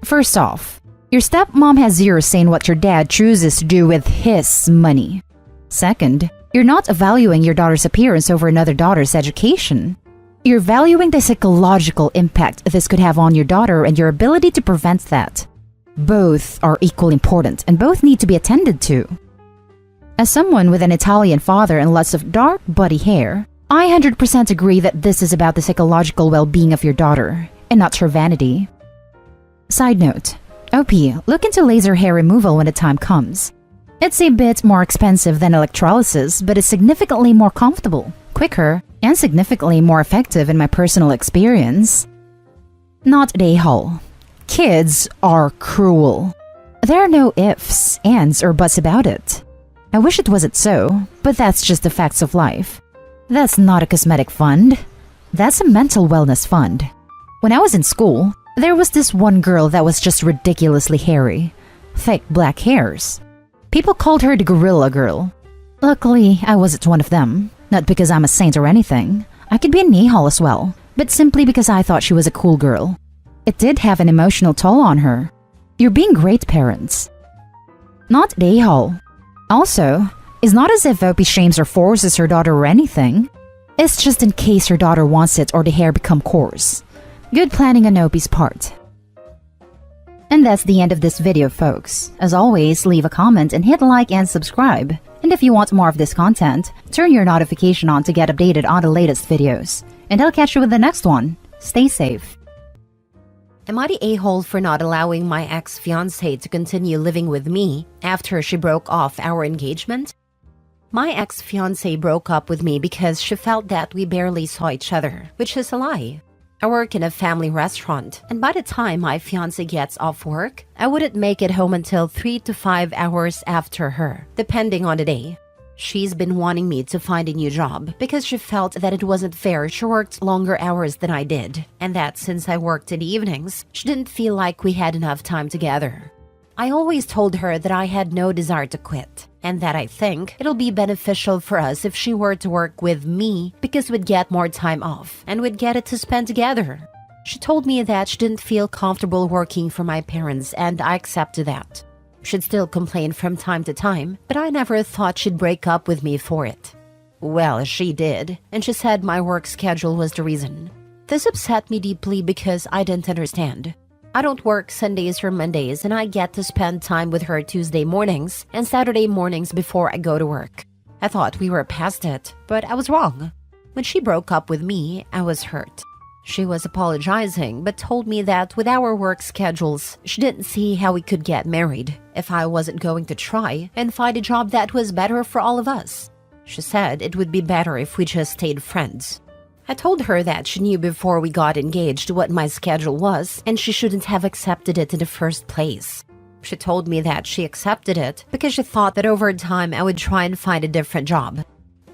First off, your stepmom has zero say in what your dad chooses to do with his money. Second, you're not valuing your daughter's appearance over another daughter's education. You're valuing the psychological impact this could have on your daughter and your ability to prevent that. Both are equally important and both need to be attended to. As someone with an Italian father and lots of dark body hair, I 100% agree that this is about the psychological well-being of your daughter and not her vanity. Side note, OP, look into laser hair removal when the time comes. It's a bit more expensive than electrolysis, but it's significantly more comfortable, quicker, and significantly more effective in my personal experience. Not the a-hole. Kids are cruel. There are no ifs, ands, or buts about it. I wish it wasn't so, but that's just the facts of life. That's not a cosmetic fund. That's a mental wellness fund. When I was in school, there was this one girl that was just ridiculously hairy. Thick black hairs. People called her the Gorilla Girl. Luckily, I wasn't one of them. Not because I'm a saint or anything. I could be a a-hole as well, but simply because I thought she was a cool girl. It did have an emotional toll on her. You're being great parents. Not the a-hole. Also, it's not as if Opie shames or forces her daughter or anything. It's just in case her daughter wants it or the hair become coarse. Good planning on Opie's part. And that's the end of this video, folks. As always, leave a comment and hit like and subscribe. And if you want more of this content, turn your notification on to get updated on the latest videos. And I'll catch you with the next one. Stay safe. Am I the a-hole for not allowing my ex-fiancé to continue living with me after she broke off our engagement? My ex-fiancé broke up with me because she felt that we barely saw each other, which is a lie. I work in a family restaurant, and by the time my fiancé gets off work, I wouldn't make it home until 3 to 5 hours after her, depending on the day. She's been wanting me to find a new job because she felt that it wasn't fair she worked longer hours than I did, and that since I worked in the evenings, she didn't feel like we had enough time together. I always told her that I had no desire to quit, and that I think it'll be beneficial for us if she were to work with me because we'd get more time off and we'd get it to spend together. She told me that she didn't feel comfortable working for my parents, and I accepted that. She'd still complain from time to time, but I never thought she'd break up with me for it. Well, she did, and she said my work schedule was the reason. This upset me deeply because I didn't understand. I don't work Sundays or Mondays, and I get to spend time with her Tuesday mornings and Saturday mornings before I go to work. I thought we were past it, but I was wrong. When she broke up with me, I was hurt. She was apologizing, but told me that with our work schedules, she didn't see how we could get married if I wasn't going to try and find a job that was better for all of us. She said it would be better if we just stayed friends. I told her that she knew before we got engaged what my schedule was, and she shouldn't have accepted it in the first place. She told me that she accepted it because she thought that over time I would try and find a different job.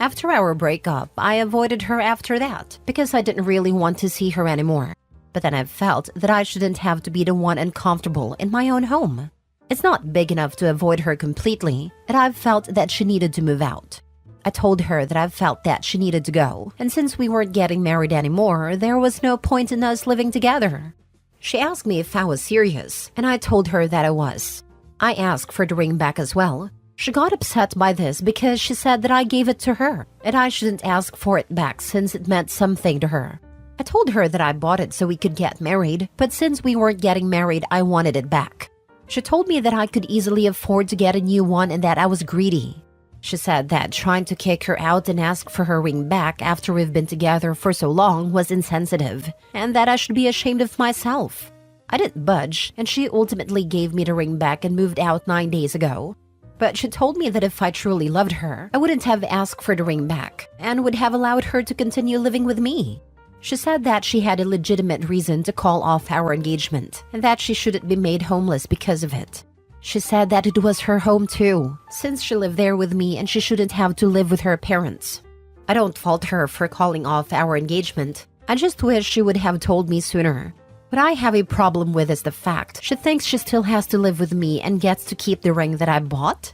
After our breakup, I avoided her after that because I didn't really want to see her anymore. But then I felt that I shouldn't have to be the one uncomfortable in my own home. It's not big enough to avoid her completely, and I've felt that she needed to move out. I told her that I felt that she needed to go, and since we weren't getting married anymore, there was no point in us living together. She asked me if I was serious, and I told her that I was. I asked for the ring back as well. She got upset by this because she said that I gave it to her, and I shouldn't ask for it back since it meant something to her. I told her that I bought it so we could get married, but since we weren't getting married, I wanted it back. She told me that I could easily afford to get a new one and that I was greedy. She said that trying to kick her out and ask for her ring back after we've been together for so long was insensitive, and that I should be ashamed of myself. I didn't budge, and she ultimately gave me the ring back and moved out 9 days ago. But she told me that if I truly loved her, I wouldn't have asked for the ring back and would have allowed her to continue living with me. She said that she had a legitimate reason to call off our engagement and that she shouldn't be made homeless because of it. She said that it was her home too, since she lived there with me and she shouldn't have to live with her parents. I don't fault her for calling off our engagement. I just wish she would have told me sooner. What I have a problem with is the fact she thinks she still has to live with me and gets to keep the ring that I bought.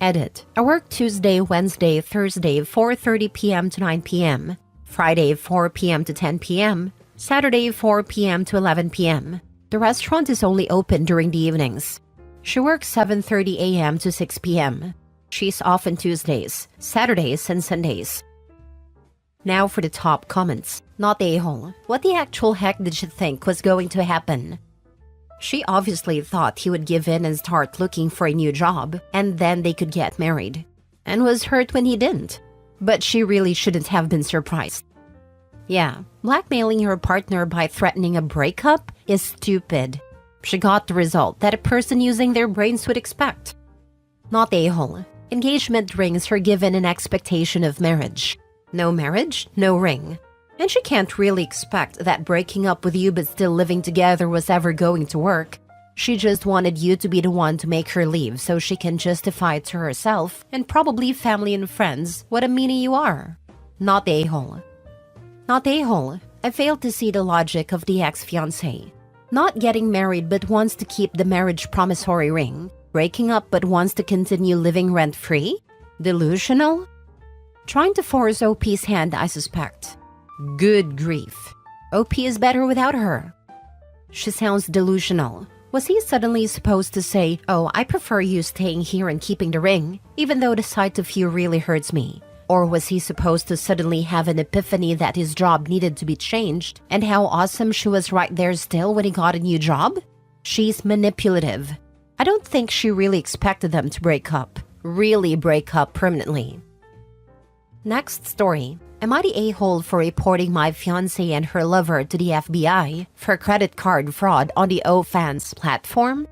Edit. I work Tuesday, Wednesday, Thursday, 4:30 p.m. to 9 p.m. Friday, 4 p.m. to 10 p.m. Saturday, 4 p.m. to 11 p.m. The restaurant is only open during the evenings. She works 7:30 a.m. to 6 p.m. She's off on Tuesdays, Saturdays, and Sundays. Now for the top comments. Not a-hole. What the actual heck did she think was going to happen? She obviously thought he would give in and start looking for a new job, and then they could get married. And was hurt when he didn't. But she really shouldn't have been surprised. Yeah, blackmailing her partner by threatening a breakup is stupid. She got the result that a person using their brains would expect. Not a-hole. Engagement rings are given an expectation of marriage. No marriage, no ring. And she can't really expect that breaking up with you but still living together was ever going to work. She just wanted you to be the one to make her leave so she can justify to herself and probably family and friends what a meanie you are. Not a-hole. Not a-hole. I failed to see the logic of the ex-fiancé. Not getting married but wants to keep the marriage promissory ring. Breaking up but wants to continue living rent-free? Delusional? Trying to force OP's hand, I suspect. Good grief. OP is better without her. She sounds delusional. Was he suddenly supposed to say, "Oh, I prefer you staying here and keeping the ring, even though the sight of you really hurts me"? Or was he supposed to suddenly have an epiphany that his job needed to be changed and how awesome she was right there still when he got a new job? She's manipulative. I don't think she really expected them to break up. Really break up permanently. Next story. Am I the a-hole for reporting my fiancé and her lover to the FBI for credit card fraud on the OFans platform?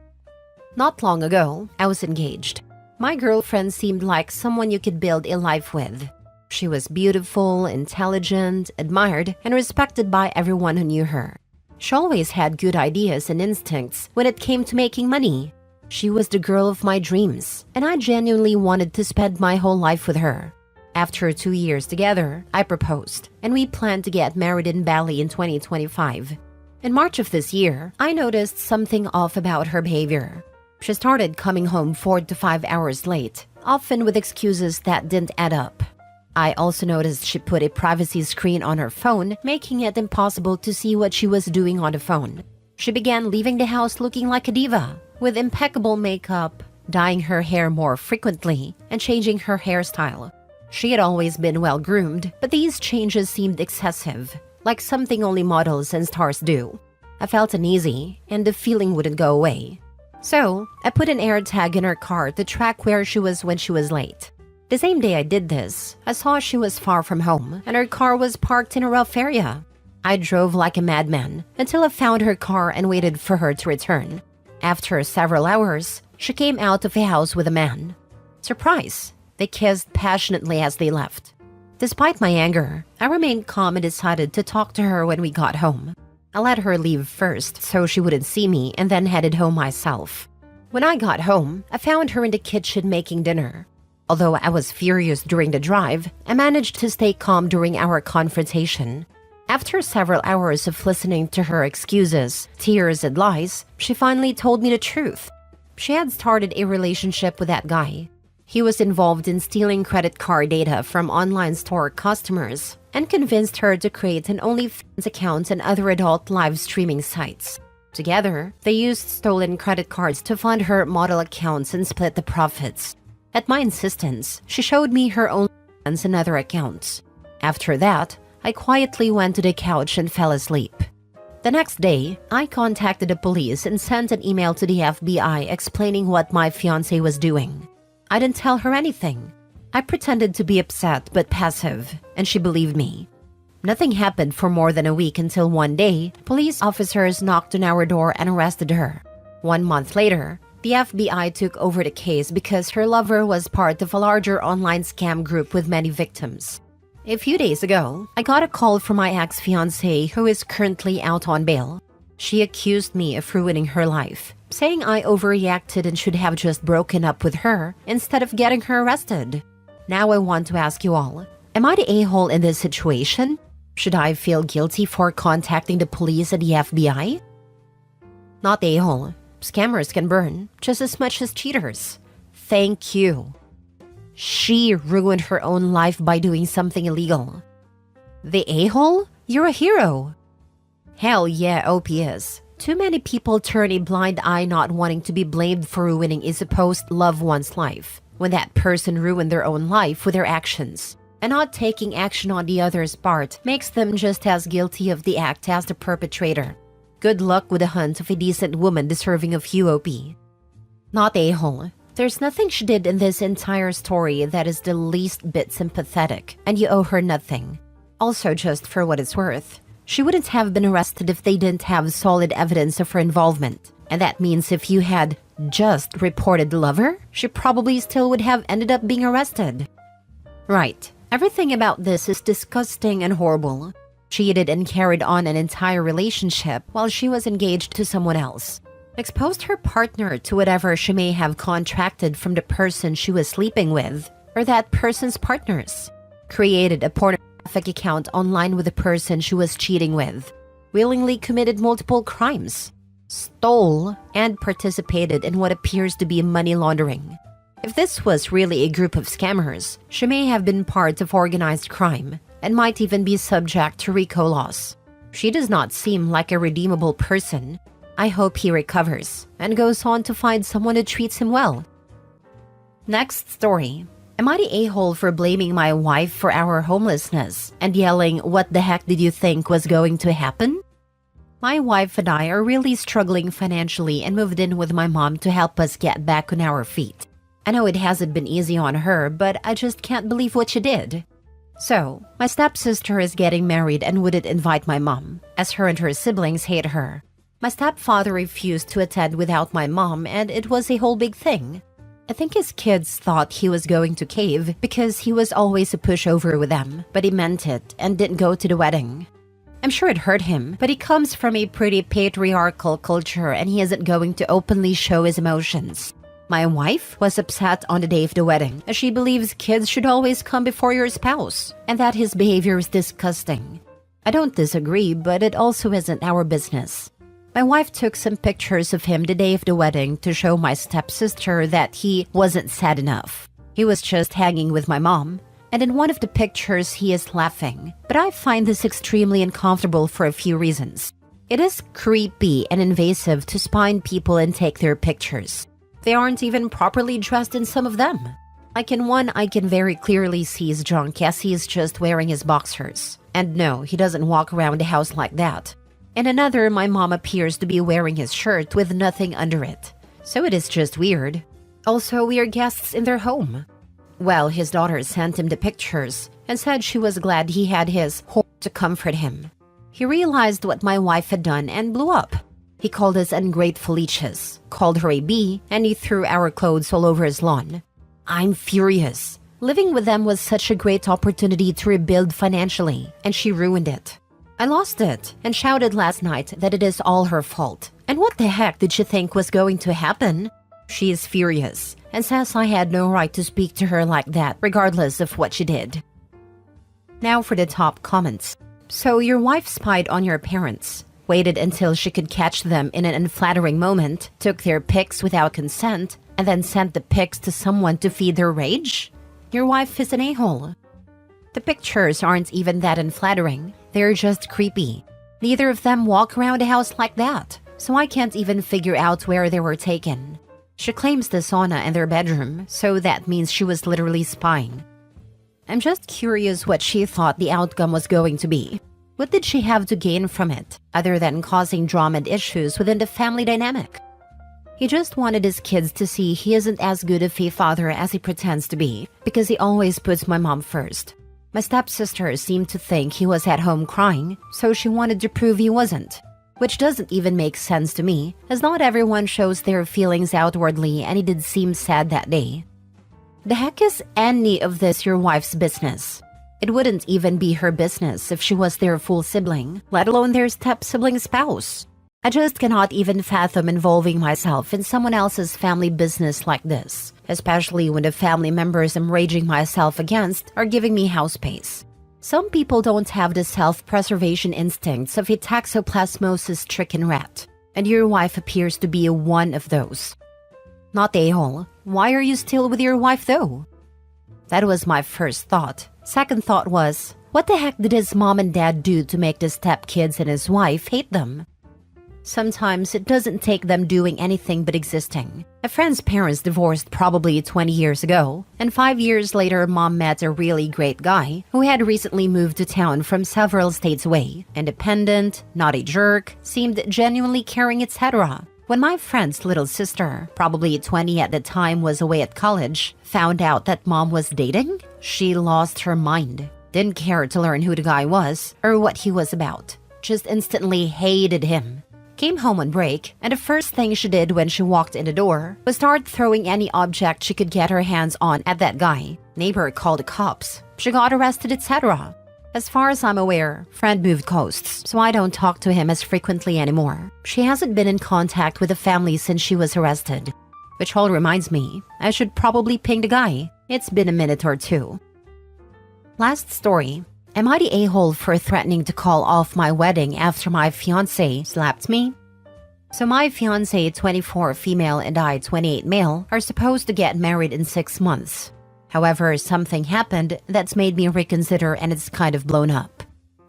Not long ago, I was engaged. My girlfriend seemed like someone you could build a life with. She was beautiful, intelligent, admired, and respected by everyone who knew her. She always had good ideas and instincts when it came to making money. She was the girl of my dreams, and I genuinely wanted to spend my whole life with her. After 2 years together, I proposed, and we planned to get married in Bali in 2025. In March of this year, I noticed something off about her behavior. She started coming home 4 to 5 hours late, often with excuses that didn't add up. I also noticed she put a privacy screen on her phone, making it impossible to see what she was doing on the phone. She began leaving the house looking like a diva, with impeccable makeup, dyeing her hair more frequently, and changing her hairstyle. She had always been well-groomed, but these changes seemed excessive, like something only models and stars do. I felt uneasy, and the feeling wouldn't go away. So, I put an air tag in her car to track where she was when she was late. The same day I did this, I saw she was far from home, and her car was parked in a rough area. I drove like a madman until I found her car and waited for her to return. After several hours, she came out of a house with a man. Surprise! They kissed passionately as they left. Despite my anger, I remained calm and decided to talk to her when we got home. I let her leave first so she wouldn't see me and then headed home myself. When I got home, I found her in the kitchen making dinner. Although I was furious during the drive, I managed to stay calm during our confrontation. After several hours of listening to her excuses, tears, and lies, she finally told me the truth. She had started a relationship with that guy. He was involved in stealing credit card data from online store customers and convinced her to create an OnlyFans account and other adult live streaming sites. Together, they used stolen credit cards to fund her model accounts and split the profits. At my insistence, she showed me her OnlyFans and other accounts. After that, I quietly went to the couch and fell asleep. The next day, I contacted the police and sent an email to the FBI explaining what my fiancé was doing. I didn't tell her anything. I pretended to be upset but passive, and she believed me. Nothing happened for more than a week until one day, police officers knocked on our door and arrested her. 1 month later, The FBI took over the case because her lover was part of a larger online scam group with many victims. A few days ago, I got a call from my ex-fiancé who is currently out on bail. She accused me of ruining her life, saying I overreacted and should have just broken up with her instead of getting her arrested. Now I want to ask you all, am I the a-hole in this situation? Should I feel guilty for contacting the police and the FBI? Not the a-hole. Scammers can burn just as much as cheaters. Thank you. She ruined her own life by doing something illegal. The a-hole? You're a hero. Hell yeah, OP is. Too many people turn a blind eye not wanting to be blamed for ruining a supposed loved one's life, when that person ruined their own life with their actions. And not taking action on the other's part makes them just as guilty of the act as the perpetrator. Good luck with the hunt of a decent woman deserving of you, OP. Not a-hole. There's nothing she did in this entire story that is the least bit sympathetic, and you owe her nothing. Also, just for what it's worth, she wouldn't have been arrested if they didn't have solid evidence of her involvement. And that means if you had just reported the lover, she probably still would have ended up being arrested. Right. Everything about this is disgusting and horrible. Cheated and carried on an entire relationship while she was engaged to someone else. Exposed her partner to whatever she may have contracted from the person she was sleeping with, or that person's partners. Created a pornographic account online with the person she was cheating with. Willingly committed multiple crimes. Stole and participated in what appears to be money laundering. If this was really a group of scammers, she may have been part of organized crime and might even be subject to RICO laws. She does not seem like a redeemable person. I hope he recovers and goes on to find someone who treats him well. Next story. Am I the a-hole for blaming my wife for our homelessness and yelling, "What the heck did you think was going to happen?" My wife and I are really struggling financially and moved in with my mom to help us get back on our feet. I know it hasn't been easy on her, but I just can't believe what she did. So, my stepsister is getting married and wouldn't invite my mom, as her and her siblings hate her. My stepfather refused to attend without my mom, and it was a whole big thing. I think his kids thought he was going to cave because he was always a pushover with them, but he meant it and didn't go to the wedding. I'm sure it hurt him, but he comes from a pretty patriarchal culture and he isn't going to openly show his emotions. My wife was upset on the day of the wedding, as she believes kids should always come before your spouse, and that his behavior is disgusting. I don't disagree, but it also isn't our business. My wife took some pictures of him the day of the wedding to show my stepsister that he wasn't sad enough. He was just hanging with my mom, and in one of the pictures he is laughing. But I find this extremely uncomfortable for a few reasons. It is creepy and invasive to spy on people and take their pictures. They aren't even properly dressed in some of them. Like in one, I can very clearly see his junk as he is just wearing his boxers. And no, he doesn't walk around the house like that. In another, my mom appears to be wearing his shirt with nothing under it. So it is just weird. Also, we are guests in their home. Well, his daughter sent him the pictures and said she was glad he had his whore to comfort him. He realized what my wife had done and blew up. He called us ungrateful leeches, called her a bee, and he threw our clothes all over his lawn. I'm furious. Living with them was such a great opportunity to rebuild financially, and she ruined it. I lost it and shouted last night that it is all her fault. And what the heck did she think was going to happen? She is furious and says I had no right to speak to her like that, regardless of what she did. Now for the top comments. So your wife spied on your parents, waited until she could catch them in an unflattering moment, took their pics without consent, and then sent the pics to someone to feed their rage? Your wife is an a-hole. The pictures aren't even that unflattering. They're just creepy. Neither of them walk around a house like that, so I can't even figure out where they were taken. She claims the sauna in their bedroom, so that means she was literally spying. I'm just curious what she thought the outcome was going to be. What did she have to gain from it, other than causing drama and issues within the family dynamic? He just wanted his kids to see he isn't as good of a father as he pretends to be, because he always puts my mom first. My stepsister seemed to think he was at home crying, so she wanted to prove he wasn't. which doesn't even make sense to me, as not everyone shows their feelings outwardly and it did seem sad that day. The heck is any of this your wife's business? It wouldn't even be her business if she was their full sibling, let alone their step-sibling spouse. I just cannot even fathom involving myself in someone else's family business like this, especially when the family members I'm raging myself against are giving me house space. Some people don't have the self-preservation instincts of a toxoplasmosis-stricken rat, and your wife appears to be one of those. Not a-hole. Why are you still with your wife though? That was my first thought. Second thought was, what the heck did his mom and dad do to make the stepkids and his wife hate them? Sometimes it doesn't take them doing anything but existing. A friend's parents divorced probably 20 years ago, and 5 years later mom met a really great guy who had recently moved to town from several states away. Independent, not a jerk, seemed genuinely caring, etc. When my friend's little sister, probably 20 at the time, was away at college, found out that mom was dating, she lost her mind. Didn't care to learn who the guy was or what he was about. Just instantly hated him. Came home on break, and the first thing she did when she walked in the door was start throwing any object she could get her hands on at that guy. Neighbor called the cops. She got arrested, etc. As far as I'm aware, friend moved coasts, so I don't talk to him as frequently anymore. She hasn't been in contact with the family since she was arrested. Which all reminds me, I should probably ping the guy. It's been a minute or two. Last story. Am I the a-hole for threatening to call off my wedding after my fiancé slapped me? So my fiancé, 24 female, and I, 28 male, are supposed to get married in 6 months. However, something happened that's made me reconsider and it's kind of blown up.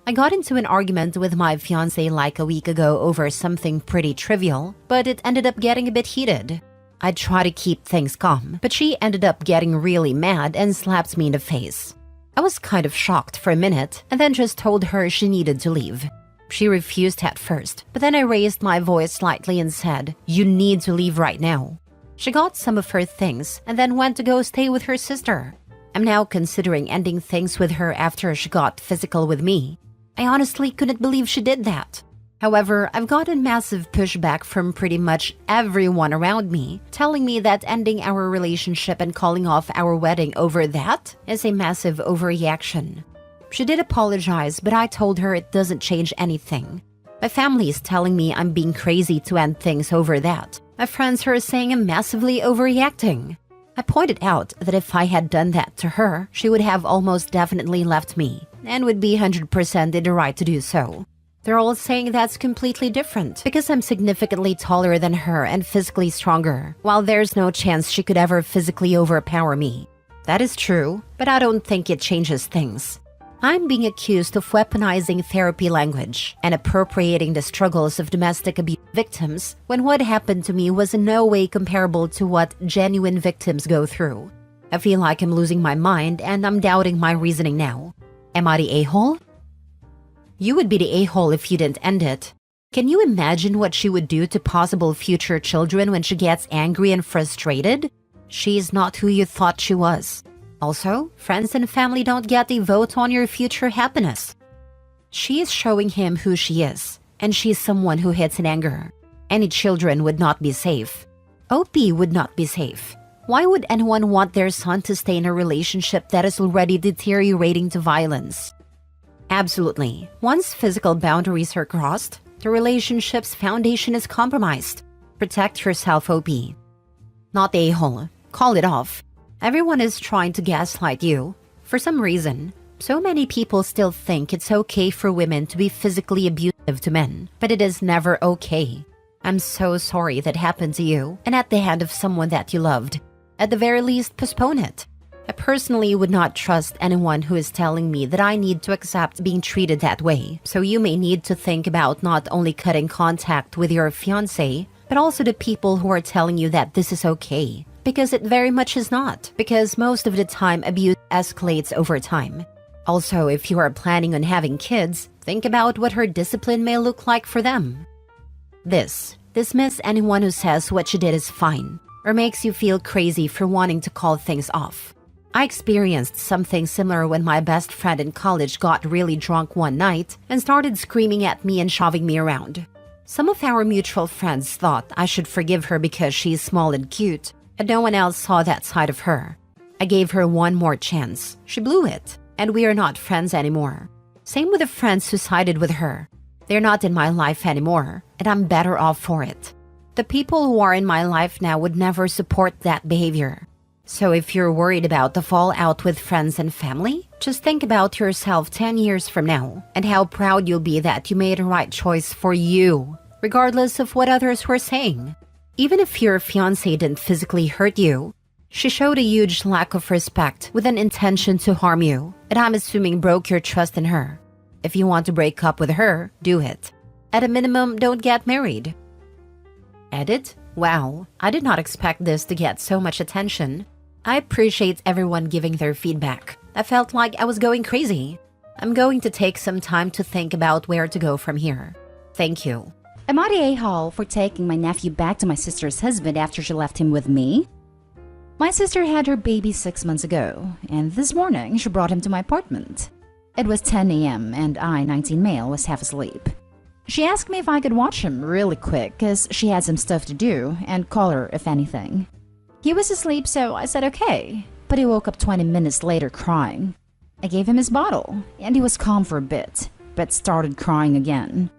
I got into an argument with my fiancé like a week ago over something pretty trivial, but it ended up getting a bit heated. I tried to keep things calm, but she ended up getting really mad and slapped me in the face. I was kind of shocked for a minute and then just told her she needed to leave. She refused at first, but then I raised my voice slightly and said, "You need to leave right now." She got some of her things and then went to go stay with her sister. I'm now considering ending things with her after she got physical with me. I honestly couldn't believe she did that. However, I've gotten massive pushback from pretty much everyone around me, telling me that ending our relationship and calling off our wedding over that is a massive overreaction. She did apologize, but I told her it doesn't change anything. My family is telling me I'm being crazy to end things over that. My friends are saying I'm massively overreacting. I pointed out that if I had done that to her, she would have almost definitely left me, and would be 100% in the right to do so. They're all saying that's completely different because I'm significantly taller than her and physically stronger, while there's no chance she could ever physically overpower me. That is true, but I don't think it changes things. I'm being accused of weaponizing therapy language and appropriating the struggles of domestic abuse victims when what happened to me was in no way comparable to what genuine victims go through. I feel like I'm losing my mind and I'm doubting my reasoning now. Am I the a-hole? You would be the a-hole if you didn't end it. Can you imagine what she would do to possible future children when she gets angry and frustrated? She's not who you thought she was. Also, friends and family don't get a vote on your future happiness. She is showing him who she is, and she's someone who hits in anger. Any children would not be safe. OP would not be safe. Why would anyone want their son to stay in a relationship that is already deteriorating to violence? Absolutely. Once physical boundaries are crossed, the relationship's foundation is compromised. Protect yourself, OP. Not a-hole. Call it off. Everyone is trying to gaslight you. For some reason, so many people still think it's okay for women to be physically abusive to men, but it is never okay. I'm so sorry that happened to you and at the hand of someone that you loved. At the very least, postpone it. I personally would not trust anyone who is telling me that I need to accept being treated that way. So you may need to think about not only cutting contact with your fiancé, but also the people who are telling you that this is okay. Because it very much is not. Because most of the time, abuse escalates over time. Also, if you are planning on having kids, think about what her discipline may look like for them. Dismiss anyone who says what you did is fine, or makes you feel crazy for wanting to call things off. I experienced something similar when my best friend in college got really drunk one night and started screaming at me and shoving me around. Some of our mutual friends thought I should forgive her because she's small and cute, and no one else saw that side of her. I gave her one more chance. She blew it, and we are not friends anymore. Same with the friends who sided with her. They're not in my life anymore, and I'm better off for it. The people who are in my life now would never support that behavior. So if you're worried about the fallout with friends and family, just think about yourself 10 years from now and how proud you'll be that you made a right choice for you, regardless of what others were saying. Even if your fiancé didn't physically hurt you, she showed a huge lack of respect with an intention to harm you, and I'm assuming broke your trust in her. If you want to break up with her, do it. At a minimum, don't get married. Edit? Wow, I did not expect this to get so much attention. I appreciate everyone giving their feedback. I felt like I was going crazy. I'm going to take some time to think about where to go from here. Thank you. Am I the a-hole for taking my nephew back to my sister's husband after she left him with me? My sister had her baby 6 months ago, and this morning she brought him to my apartment. It was 10 a.m. and I, 19 male, was half asleep. She asked me if I could watch him really quick because she had some stuff to do and call her if anything. He was asleep, so I said okay, but he woke up 20 minutes later crying. I gave him his bottle, and he was calm for a bit, but started crying again.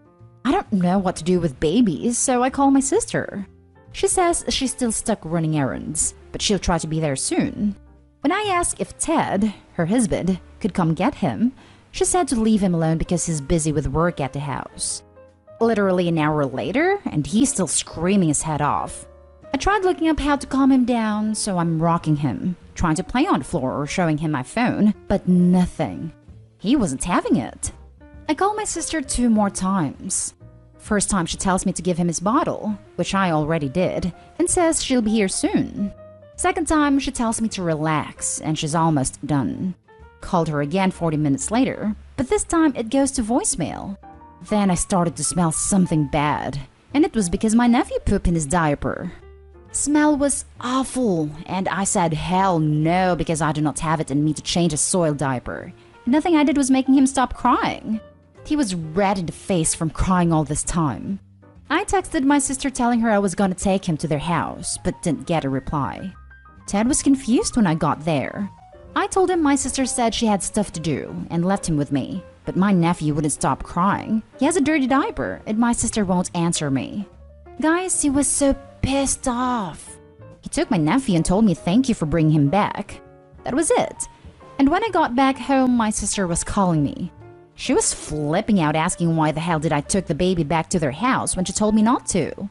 I don't know what to do with babies, so I called my sister. She says she's still stuck running errands, but she'll try to be there soon. When I asked if Ted, her husband, could come get him, she said to leave him alone because he's busy with work at the house. Literally an hour later, and he's still screaming his head off. I tried looking up how to calm him down, so I'm rocking him, trying to play on the floor or showing him my phone, but nothing. He wasn't having it. I called my sister 2 more times. First time she tells me to give him his bottle, which I already did, and says she'll be here soon. Second time she tells me to relax, and she's almost done. Called her again 40 minutes later, but this time it goes to voicemail. Then I started to smell something bad, and it was because my nephew pooped in his diaper. Smell was awful, and I said hell no because I do not have it in me to change a soiled diaper. Nothing I did was making him stop crying. He was red in the face from crying all this time. I texted my sister telling her I was gonna take him to their house, but didn't get a reply. Ted was confused when I got there. I told him my sister said she had stuff to do and left him with me, but my nephew wouldn't stop crying. He has a dirty diaper and my sister won't answer me. Guys, he was so pissed off. He took my nephew and told me thank you for bringing him back. That was it. And when I got back home, my sister was calling me. She was flipping out asking why the hell did I took the baby back to their house when she told me not to.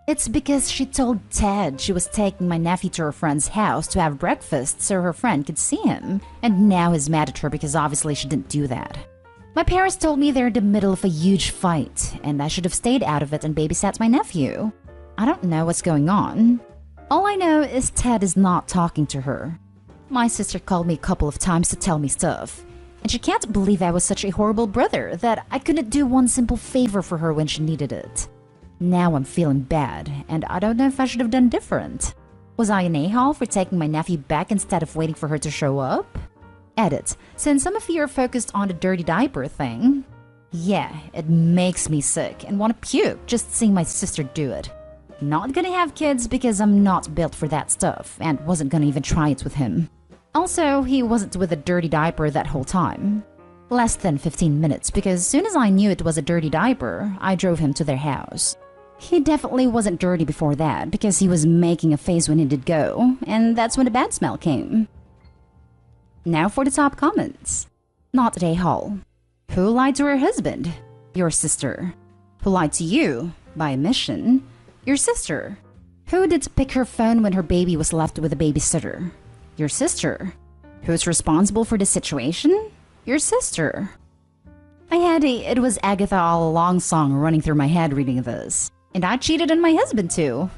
It's because she told Ted she was taking my nephew to her friend's house to have breakfast so her friend could see him, and now he's mad at her because obviously she didn't do that. My parents told me they're in the middle of a huge fight, and I should have stayed out of it and babysat my nephew. I don't know what's going on. All I know is Ted is not talking to her. My sister called me a couple of times to tell me stuff, and she can't believe I was such a horrible brother that I couldn't do one simple favor for her when she needed it. Now I'm feeling bad, and I don't know if I should have done different. Was I an a-hole for taking my nephew back instead of waiting for her to show up? Edit. Since some of you are focused on the dirty diaper thing, yeah, it makes me sick and want to puke just seeing my sister do it. Not gonna have kids because I'm not built for that stuff and wasn't gonna even try it with him. Also, he wasn't with a dirty diaper that whole time. Less than 15 minutes because as soon as I knew it was a dirty diaper, I drove him to their house. He definitely wasn't dirty before that because he was making a face when he did go, and that's when the bad smell came. Now for the top comments. Not at a-hole. Who lied to her husband? Your sister. Who lied to you? By omission? Your sister. Who did pick her phone when her baby was left with a babysitter? Your sister. Who's responsible for the situation? Your sister. I had a It Was Agatha All Along song running through my head reading this. And I cheated on my husband too.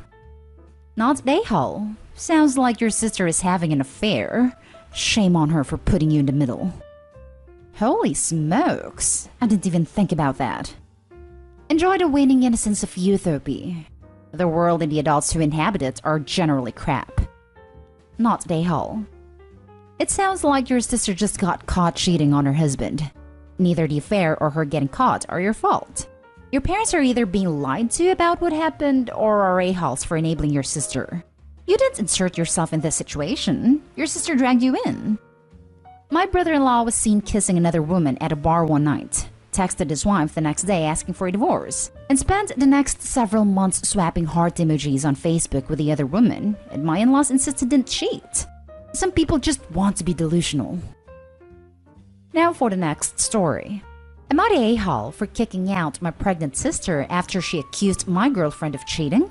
Not a-hole. Sounds like your sister is having an affair. Shame on her for putting you in the middle. Holy smokes. I didn't even think about that. Enjoy the waning innocence of Utopia. The world and the adults who inhabit it are generally crap. Not a-hole. It sounds like your sister just got caught cheating on her husband. Neither the affair or her getting caught are your fault. Your parents are either being lied to about what happened or are a-holes for enabling your sister. You didn't insert yourself in this situation. Your sister dragged you in. My brother-in-law was seen kissing another woman at a bar one night, texted his wife the next day asking for a divorce, and spent the next several months swapping heart emojis on Facebook with the other woman, and my in-laws insisted didn't cheat. Some people just want to be delusional. Now for the next story. Am I the a-hole for kicking out my pregnant sister after she accused my girlfriend of cheating?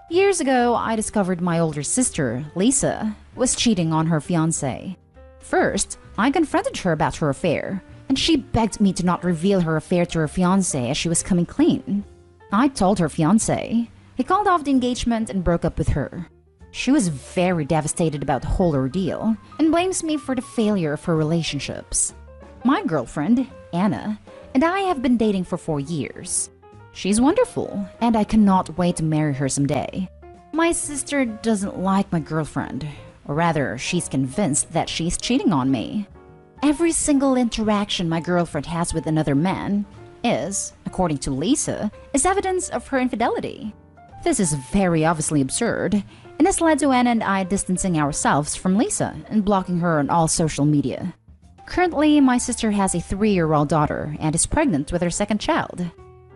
Years ago, I discovered my older sister, Lisa, was cheating on her fiancé. First, I confronted her about her affair, and she begged me to not reveal her affair to her fiancé as she was coming clean. I told her fiancé. He called off the engagement and broke up with her. She was very devastated about the whole ordeal and blames me for the failure of her relationships. My girlfriend, Anna, and I have been dating for 4 years. She's wonderful, and I cannot wait to marry her someday. My sister doesn't like my girlfriend, or rather, she's convinced that she's cheating on me. Every single interaction my girlfriend has with another man is, according to Lisa, is evidence of her infidelity. This is very obviously absurd, and has led to Anna and I distancing ourselves from Lisa and blocking her on all social media. Currently, my sister has a 3-year-old daughter and is pregnant with her second child.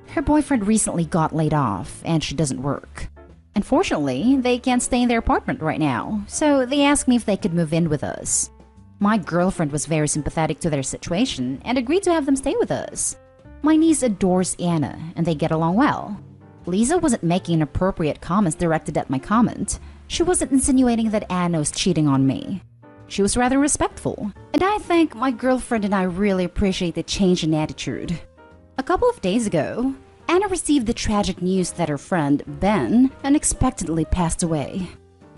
Her boyfriend recently got laid off, and she doesn't work. Unfortunately, they can't stay in their apartment right now, so they asked me if they could move in with us. My girlfriend was very sympathetic to their situation and agreed to have them stay with us. My niece adores Anna, and they get along well. Lisa wasn't making inappropriate comments directed at my comment. She wasn't insinuating that Anna was cheating on me. She was rather respectful, and I think my girlfriend and I really appreciate the change in attitude. A couple of days ago, Anna received the tragic news that her friend, Ben, unexpectedly passed away.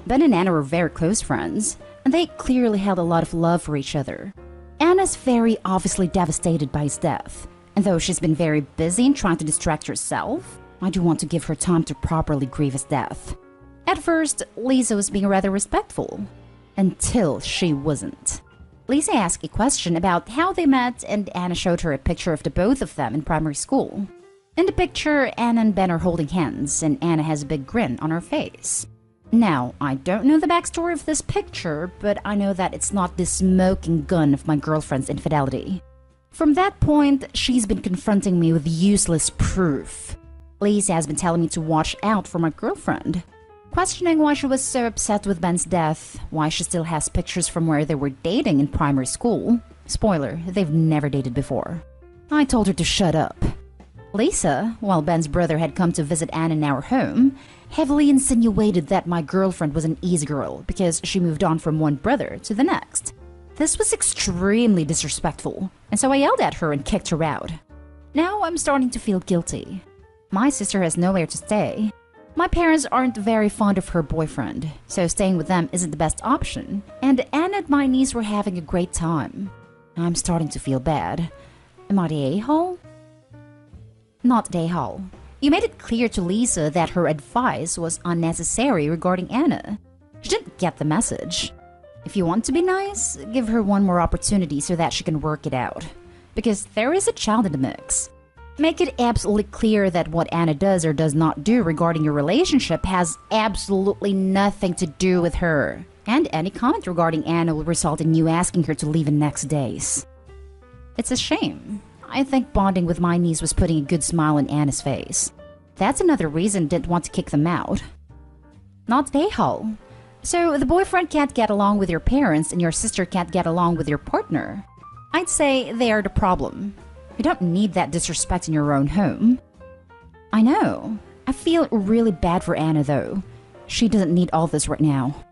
Ben and Anna were very close friends, and they clearly held a lot of love for each other. Anna's very obviously devastated by his death, and though she's been very busy in trying to distract herself, I do want to give her time to properly grieve his death. At first, Lisa was being rather respectful, until she wasn't. Lisa asked a question about how they met, and Anna showed her a picture of the both of them in primary school. In the picture, Anna and Ben are holding hands, and Anna has a big grin on her face. Now, I don't know the backstory of this picture, but I know that it's not the smoking gun of my girlfriend's infidelity. From that point, she's been confronting me with useless proof. Lisa has been telling me to watch out for my girlfriend, questioning why she was so upset with Ben's death, why she still has pictures from where they were dating in primary school. Spoiler, they've never dated before. I told her to shut up. Lisa, while Ben's brother had come to visit Anna in our home, heavily insinuated that my girlfriend was an easy girl because she moved on from one brother to the next. This was extremely disrespectful, and so I yelled at her and kicked her out. Now I'm starting to feel guilty. My sister has nowhere to stay. My parents aren't very fond of her boyfriend, so staying with them isn't the best option, and Anna and my niece were having a great time. I'm starting to feel bad. Am I the a-hole? Not the a-hole. You made it clear to Lisa that her advice was unnecessary regarding Anna. She didn't get the message. If you want to be nice, give her one more opportunity so that she can work it out. Because there is a child in the mix. Make it absolutely clear that what Anna does or does not do regarding your relationship has absolutely nothing to do with her. And any comment regarding Anna will result in you asking her to leave in next days. It's a shame. I think bonding with my niece was putting a good smile on Anna's face. That's another reason I didn't want to kick them out. Not the a-hole. So the boyfriend can't get along with your parents and your sister can't get along with your partner. I'd say they are the problem. You don't need that disrespect in your own home. I know. I feel really bad for Anna though. She doesn't need all this right now.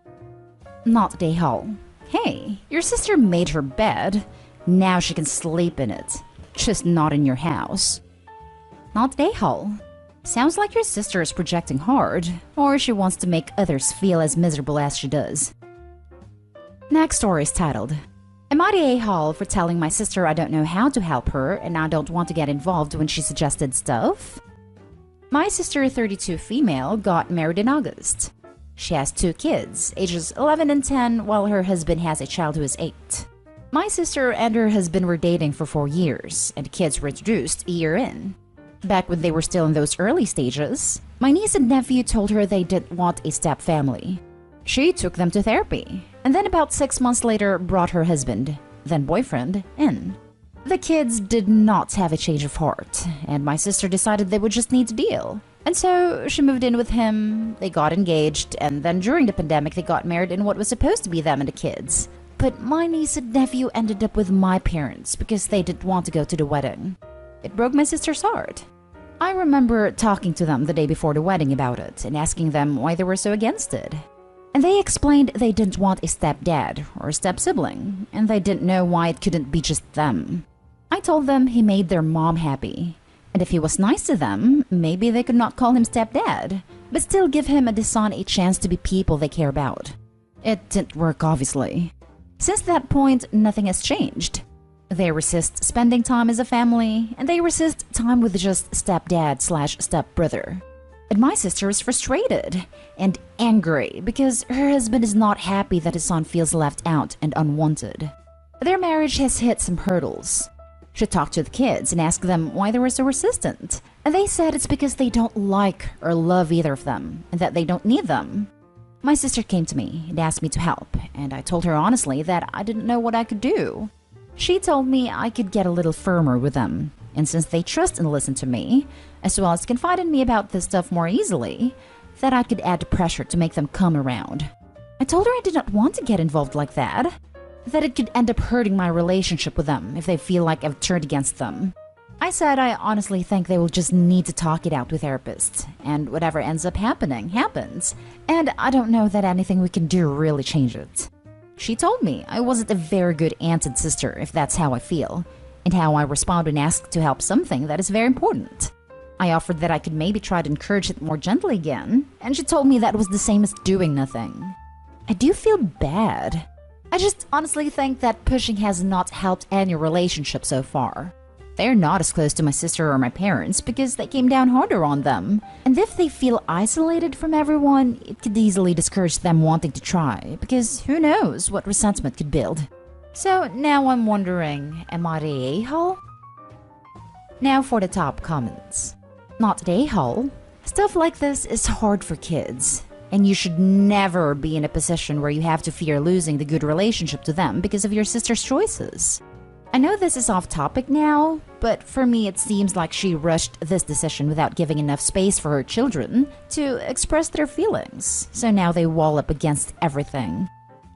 Not the a-hole. Hey, your sister made her bed. Now she can sleep in it. Just not in your house. Not the a-hole. Sounds like your sister is projecting hard, or she wants to make others feel as miserable as she does. Next story is titled, Am I the a-hole for telling my sister I don't know how to help her and I don't want to get involved when she suggested stuff? My sister, 32 female, got married in August. She has 2 kids, ages 11 and 10, while her husband has a child who is 8. My sister and her husband were dating for 4 years, and the kids were introduced a year in. Back when they were still in those early stages, my niece and nephew told her they didn't want a step family. She took them to therapy, and then about 6 months later brought her husband, then boyfriend, in. The kids did not have a change of heart, and my sister decided they would just need to deal. And so she moved in with him, they got engaged, and then during the pandemic they got married in what was supposed to be them and the kids. But my niece and nephew ended up with my parents because they didn't want to go to the wedding. It broke my sister's heart. I remember talking to them the day before the wedding about it and asking them why they were so against it. And they explained they didn't want a stepdad or a step-sibling, and they didn't know why it couldn't be just them. I told them he made their mom happy, and if he was nice to them, maybe they could not call him stepdad, but still give him and his son a chance to be people they care about. It didn't work, obviously. Since that point, nothing has changed. They resist spending time as a family, and they resist time with just stepdad/stepbrother. And my sister is frustrated and angry because her husband is not happy that his son feels left out and unwanted. Their marriage has hit some hurdles. She talked to the kids and asked them why they were so resistant, and they said it's because they don't like or love either of them and that they don't need them. My sister came to me and asked me to help, and I told her honestly that I didn't know what I could do. She told me I could get a little firmer with them, and since they trust and listen to me, as well as confide in me about this stuff more easily, that I could add pressure to make them come around. I told her I did not want to get involved like that it could end up hurting my relationship with them if they feel like I've turned against them. I said I honestly think they will just need to talk it out with therapists, and whatever ends up happening, happens, and I don't know that anything we can do really change it. She told me I wasn't a very good aunt and sister if that's how I feel, and how I respond when asked to help something that is very important. I offered that I could maybe try to encourage it more gently again, and she told me that was the same as doing nothing. I do feel bad. I just honestly think that pushing has not helped any relationship so far. They're not as close to my sister or my parents because they came down harder on them. And if they feel isolated from everyone, it could easily discourage them wanting to try because who knows what resentment could build. So now I'm wondering, am I the a-hole? Now for the top comments. Not the a-hole. Stuff like this is hard for kids. And you should never be in a position where you have to fear losing the good relationship to them because of your sister's choices. I know this is off topic now, but for me it seems like she rushed this decision without giving enough space for her children to express their feelings, so now they wall up against everything.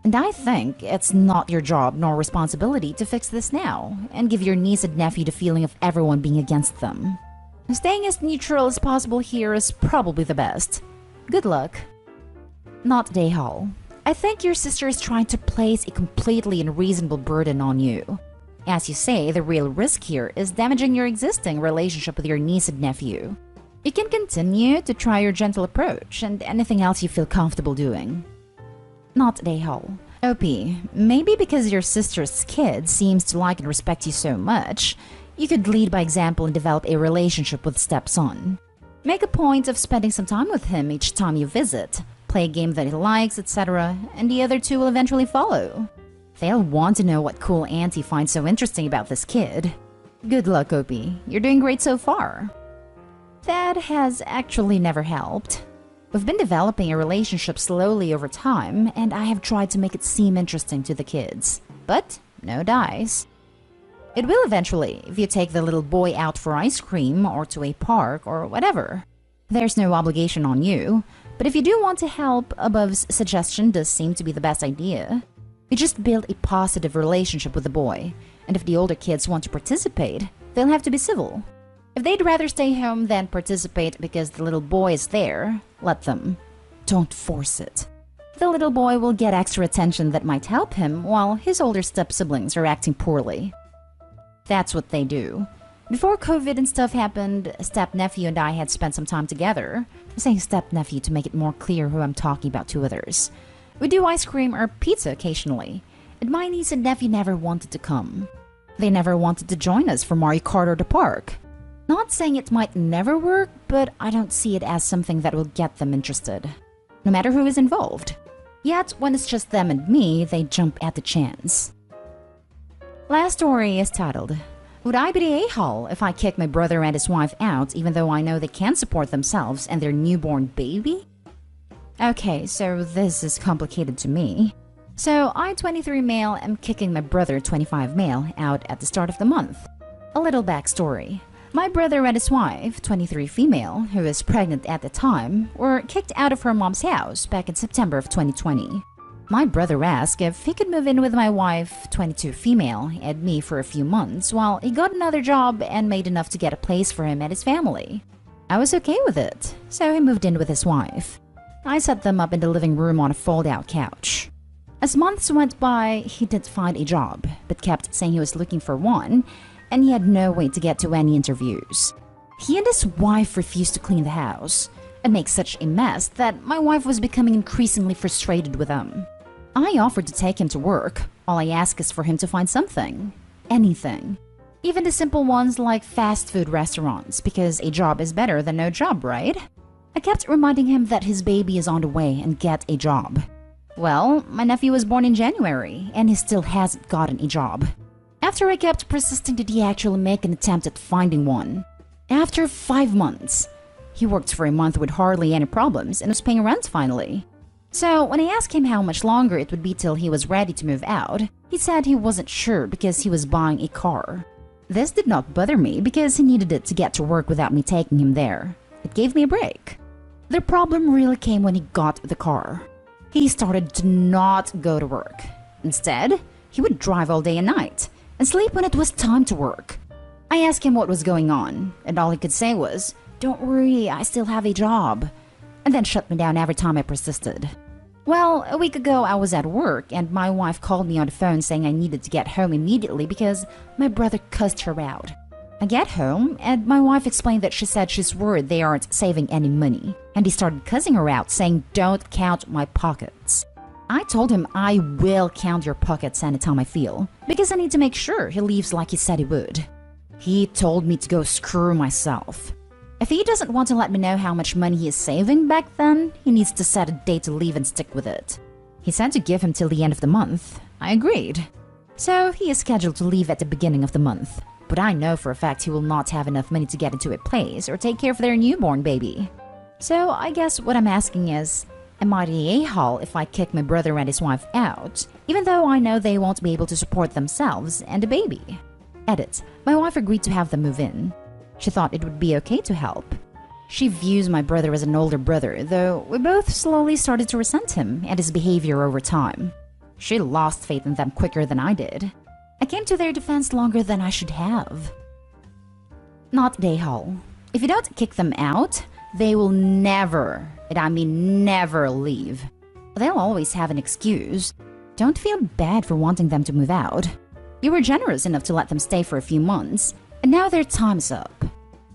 And I think it's not your job nor responsibility to fix this now and give your niece and nephew the feeling of everyone being against them. Staying as neutral as possible here is probably the best. Good luck. Not Dayhall. I think your sister is trying to place a completely unreasonable burden on you. As you say, the real risk here is damaging your existing relationship with your niece and nephew. You can continue to try your gentle approach and anything else you feel comfortable doing. Not Dayhall. OP, maybe because your sister's kid seems to like and respect you so much, you could lead by example and develop a relationship with stepson. Make a point of spending some time with him each time you visit. Play a game that he likes, etc., and the other two will eventually follow. They'll want to know what cool auntie finds so interesting about this kid. Good luck, Opie. You're doing great so far. That has actually never helped. We've been developing a relationship slowly over time, and I have tried to make it seem interesting to the kids. But no dice. It will eventually, if you take the little boy out for ice cream or to a park or whatever. There's no obligation on you. But if you do want to help, Above's suggestion does seem to be the best idea. You just build a positive relationship with the boy, and if the older kids want to participate, they'll have to be civil. If they'd rather stay home than participate because the little boy is there, let them. Don't force it. The little boy will get extra attention that might help him while his older step-siblings are acting poorly. That's what they do. Before COVID and stuff happened, step-nephew and I had spent some time together. I'm saying step-nephew to make it more clear who I'm talking about to others. We do ice cream or pizza occasionally, and my niece and nephew never wanted to come. They never wanted to join us for Mario Kart or the park. Not saying it might never work, but I don't see it as something that will get them interested, no matter who is involved. Yet, when it's just them and me, they jump at the chance. Last story is titled, Would I be the a-hole if I kick my brother and his wife out even though I know they can't support themselves and their newborn baby? Okay, so this is complicated to me. So I, 23 male, am kicking my brother, 25 male, out at the start of the month. A little backstory. My brother and his wife, 23 female, who is pregnant at the time, were kicked out of her mom's house back in September of 2020. My brother asked if he could move in with my wife, 22 female, and me for a few months while he got another job and made enough to get a place for him and his family. I was okay with it, so he moved in with his wife. I set them up in the living room on a fold-out couch. As months went by, he didn't find a job, but kept saying he was looking for one, and he had no way to get to any interviews. He and his wife refused to clean the house and make such a mess that my wife was becoming increasingly frustrated with him. I offered to take him to work. All I ask is for him to find something. Anything. Even the simple ones like fast food restaurants, because a job is better than no job, right? I kept reminding him that his baby is on the way and get a job. Well, my nephew was born in January, and he still hasn't gotten a job. After I kept persisting, did he actually make an attempt at finding one? After 5 months. He worked for a month with hardly any problems and was paying rent finally. So when I asked him how much longer it would be till he was ready to move out, he said he wasn't sure because he was buying a car. This did not bother me because he needed it to get to work without me taking him there. It gave me a break. The problem really came when he got the car. He started to not go to work. Instead, he would drive all day and night and sleep when it was time to work. I asked him what was going on, and all he could say was, "Don't worry, I still have a job," and then shut me down every time I persisted. Well, a week ago I was at work and my wife called me on the phone saying I needed to get home immediately because my brother cussed her out. I get home and my wife explained that she said she's worried they aren't saving any money, and he started cussing her out saying, "Don't count my pockets." I told him I will count your pockets anytime I feel, because I need to make sure he leaves like he said he would. He told me to go screw myself. If he doesn't want to let me know how much money he is saving back then, he needs to set a date to leave and stick with it. He said to give him till the end of the month. I agreed. So he is scheduled to leave at the beginning of the month. But I know for a fact he will not have enough money to get into a place or take care of their newborn baby. So I guess what I'm asking is, am I the a-hole if I kick my brother and his wife out, even though I know they won't be able to support themselves and a baby? Edit. My wife agreed to have them move in. She thought it would be okay to help. She views my brother as an older brother, though we both slowly started to resent him and his behavior over time. She lost faith in them quicker than I did. I came to their defense longer than I should have. Not the a-hole. If you don't kick them out, they will never, and I mean never, leave. They'll always have an excuse. Don't feel bad for wanting them to move out. You were generous enough to let them stay for a few months, and now their time's up.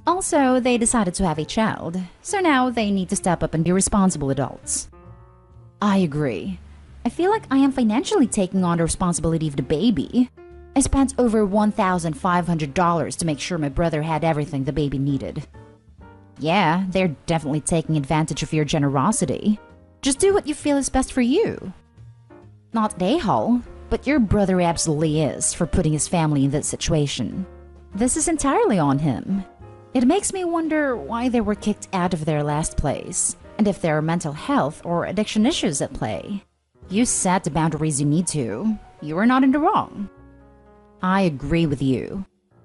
Also, they decided to have a child, so now they need to step up and be responsible adults. I agree. I feel like I am financially taking on the responsibility of the baby. I spent over $1,500 to make sure my brother had everything the baby needed. Yeah, they're definitely taking advantage of your generosity. Just do what you feel is best for you. Not the a-hole, but your brother absolutely is for putting his family in this situation. This is entirely on him. It makes me wonder why they were kicked out of their last place, and if there are mental health or addiction issues at play. You set the boundaries you need to. You are not in the wrong. I agree with you.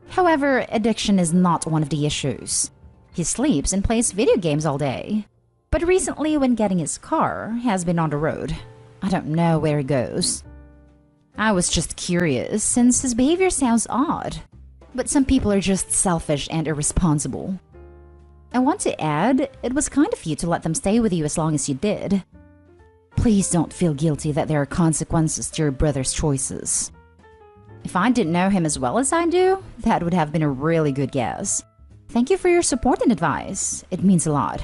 However, addiction is not one of the issues. He sleeps and plays video games all day. But recently, when getting his car, has been on the road. I don't know where he goes. I was just curious, since his behavior sounds odd. But some people are just selfish and irresponsible. I want to add, it was kind of you to let them stay with you as long as you did. Please don't feel guilty that there are consequences to your brother's choices. If I didn't know him as well as I do, that would have been a really good guess. Thank you for your support and advice. It means a lot.